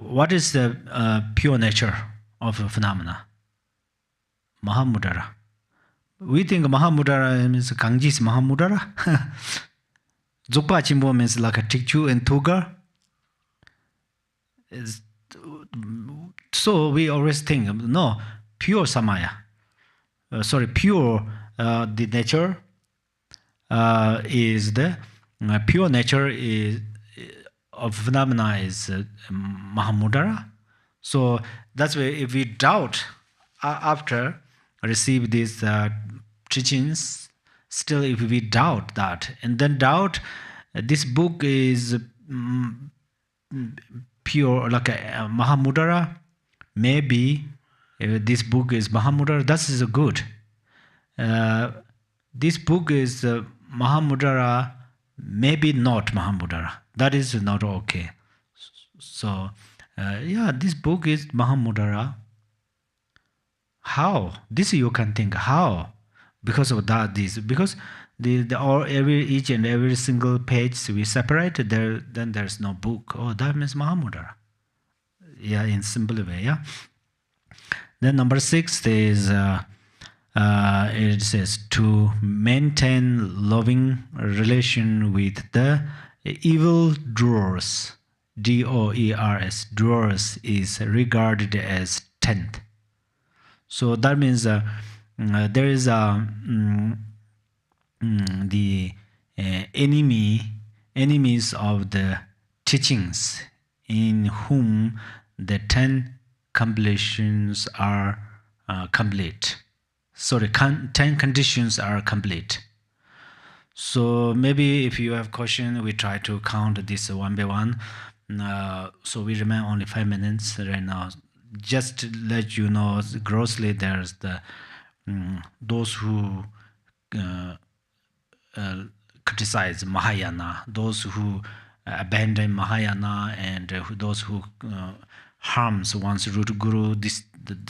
what is the pure nature of a phenomena? Mahamudara. We think Mahamudara means Ganges Mahamudara. Dzogpa Chimbo means like a Tikchu and Tugar. So we always think, no, pure samaya. Pure the nature is the pure nature is of phenomena is Mahamudara. So that's why if we doubt after receive these teachings, still if we doubt that, and then doubt this book is pure like a Mahamudara, maybe this book is Mahamudara, that is good. This book is Mahamudara, maybe not Mahamudara, that is not okay. So yeah, this book is Mahamudara. How? This you can think how? Because of that, because each and every single page we separate there, then there's no book. Oh, that means Mahamudara. Yeah, in simple way. Yeah. Then number 6 is it says to maintain loving relation with the evil doers. DOERS. Doers is regarded as 10th. So that means there is the enemies of the teachings in whom the 10 completions are complete. Sorry, 10 conditions are complete. So maybe if you have question, we try to count this one by one. So we remain only 5 minutes right now. Just to let you know, grossly, there's the those who criticize Mahayana, those who abandon Mahayana, and those who harms one's root guru.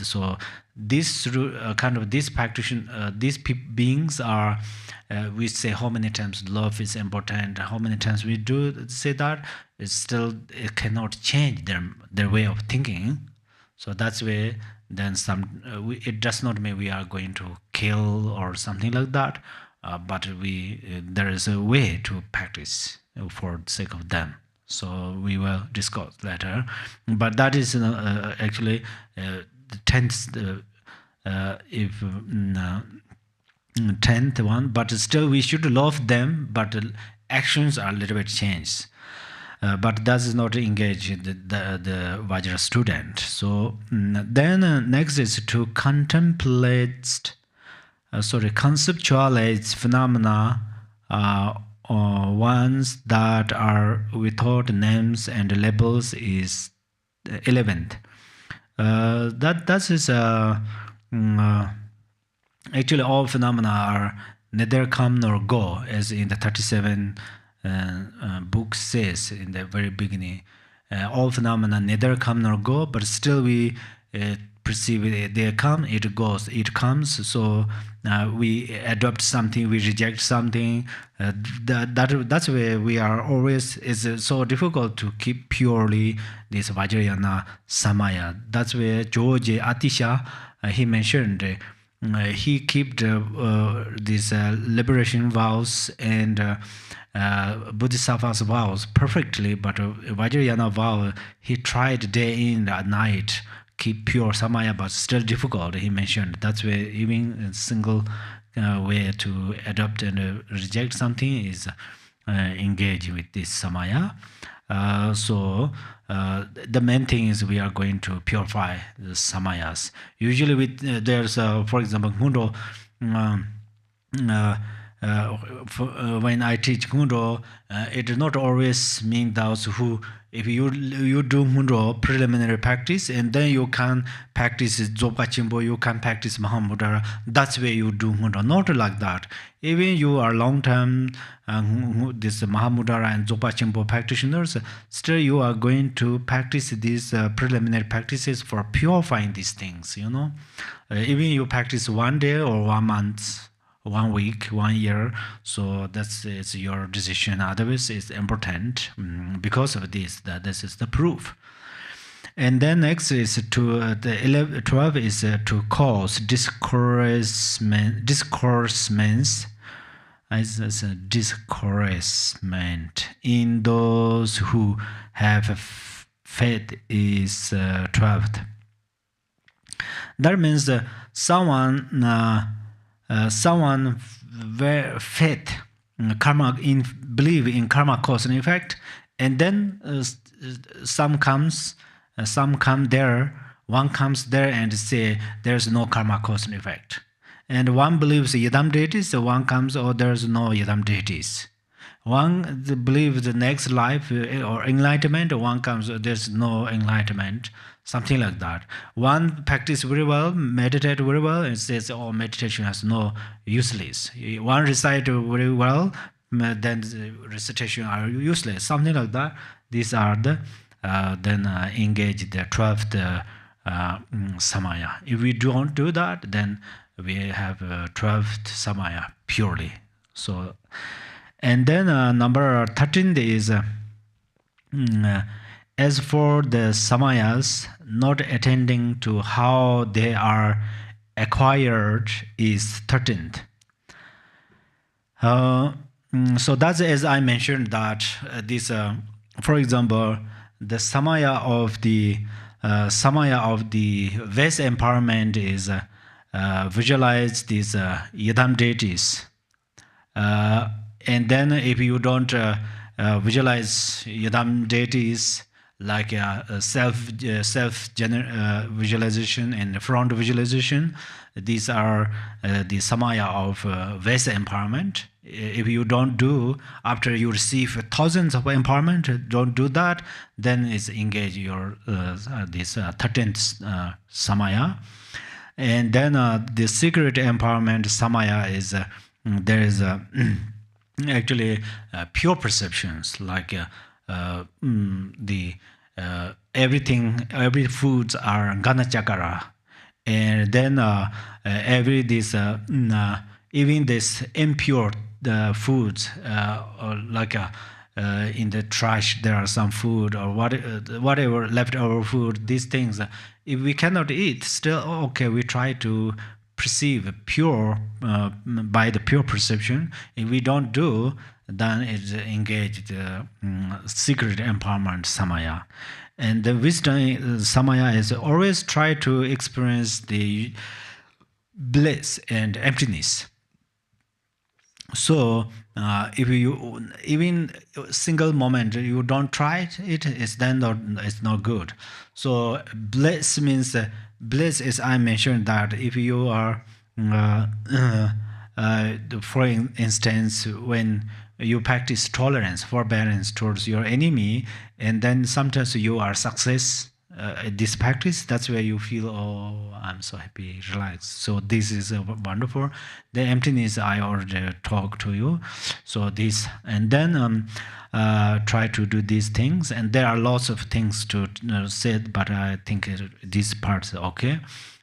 So this kind of this practitioner, these beings are. We say how many times love is important. How many times we do say that, it it cannot change their way of thinking. So that's why then it does not mean we are going to kill or something like that, but there is a way to practice for the sake of them. So we will discuss later. But that is actually the 10th, 10th one. But still we should love them, but actions are a little bit changed. But that is not engage the Vajra student. So then next is to contemplate, conceptualize phenomena ones that are without names and labels is 11th. That is actually all phenomena are neither come nor go, as in the 37 book says in the very beginning. All phenomena neither come nor go, but still we perceive it. They come, it goes, it comes. So we adopt something, we reject something. That's where we are always. It's so difficult to keep purely this Vajrayana Samaya. That's where George Atisha he mentioned. He kept these liberation vows and Bodhisattva's vows perfectly, but Vajrayana vow he tried day in and night keep pure samaya, but still difficult. He mentioned that's where even a single way to adopt and reject something is engage with this samaya. The main thing is we are going to purify the samayas. Usually, with there's for example, Hundo. Uh, when I teach Hundo, it does not always mean those who, if you do Hundo preliminary practice and then you can practice Zopa Chimbo, you can practice Mahamudra, that's where you do Hundo. Not like that. Even you are long-term this Mahamudra and Zopa Chimbo practitioners, still you are going to practice these preliminary practices for purifying these things, you know. Even you practice 1 day or 1 month, 1 week, 1 year, so that's it's your decision. Otherwise, it's important because of this. That this is the proof. And then next is to 12 is to cause discoursements as a discouragement in those who have faith is 12th. That means someone faith karma in believe in karma cause and effect, and then some come there, one comes there and say there's no karma cause and effect, and one believes yadam deities, so one comes, oh, there's no yadam deities. One believes the next life or enlightenment, one comes, there's no enlightenment, something like that. One practice very well, meditate very well, and says, oh, meditation has no useless. One recite very well, then the recitation are useless, something like that. These are the then engage the 12th samaya. If we don't do that, then we have 12th samaya purely. So. And then number 13 is as for the samayas, not attending to how they are acquired is 13th. So that's as I mentioned that this, for example, the samaya of the West empowerment is visualize these yadam deities. And then if you don't visualize yadam deities like self visualization and front visualization, these are the samaya of West empowerment. If you don't do, after you receive thousands of empowerment, don't do that, then it's engage your this 13th samaya. And then the secret empowerment samaya is there is actually pure perceptions, like the everything, every foods are gana chakara, and then every this even this impure foods, or like in the trash there are some food or whatever leftover food, these things if we cannot eat, still okay, we try to perceive pure by the pure perception. If we don't do, then it's engaged secret empowerment samaya. And the wisdom samaya is always try to experience the bliss and emptiness. So if you even single moment you don't try it, it's then it's not good. So bliss means bliss is, I mentioned that if you are for instance, when you practice tolerance, forbearance towards your enemy, and then sometimes you are success at this practice, that's where you feel, oh, I'm so happy, relaxed. So this is wonderful. The emptiness I already talked to you. So this, and then try to do these things. And there are lots of things to say, but I think this part is okay.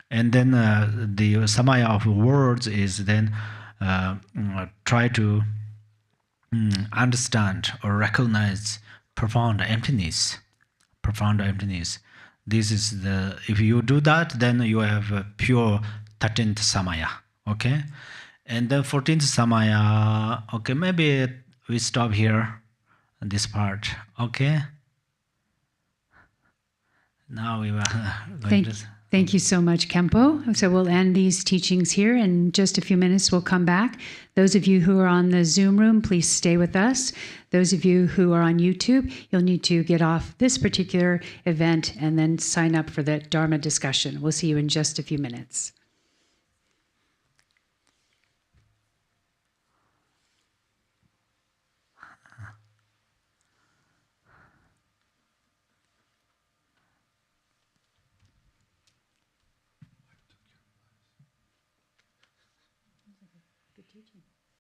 And then the samaya of words is then try to understand or recognize profound emptiness. Profound emptiness. This is the, if you do that, then you have a pure 13th samaya. Okay, and then 14th samaya. Okay, maybe we stop here on this part. Okay, now we were going to Thank you so much, Khenpo. So we'll end these teachings here. In just a few minutes, we'll come back. Those of you who are on the Zoom room, please stay with us. Those of you who are on YouTube, you'll need to get off this particular event and then sign up for the Dharma discussion. We'll see you in just a few minutes. Good teaching.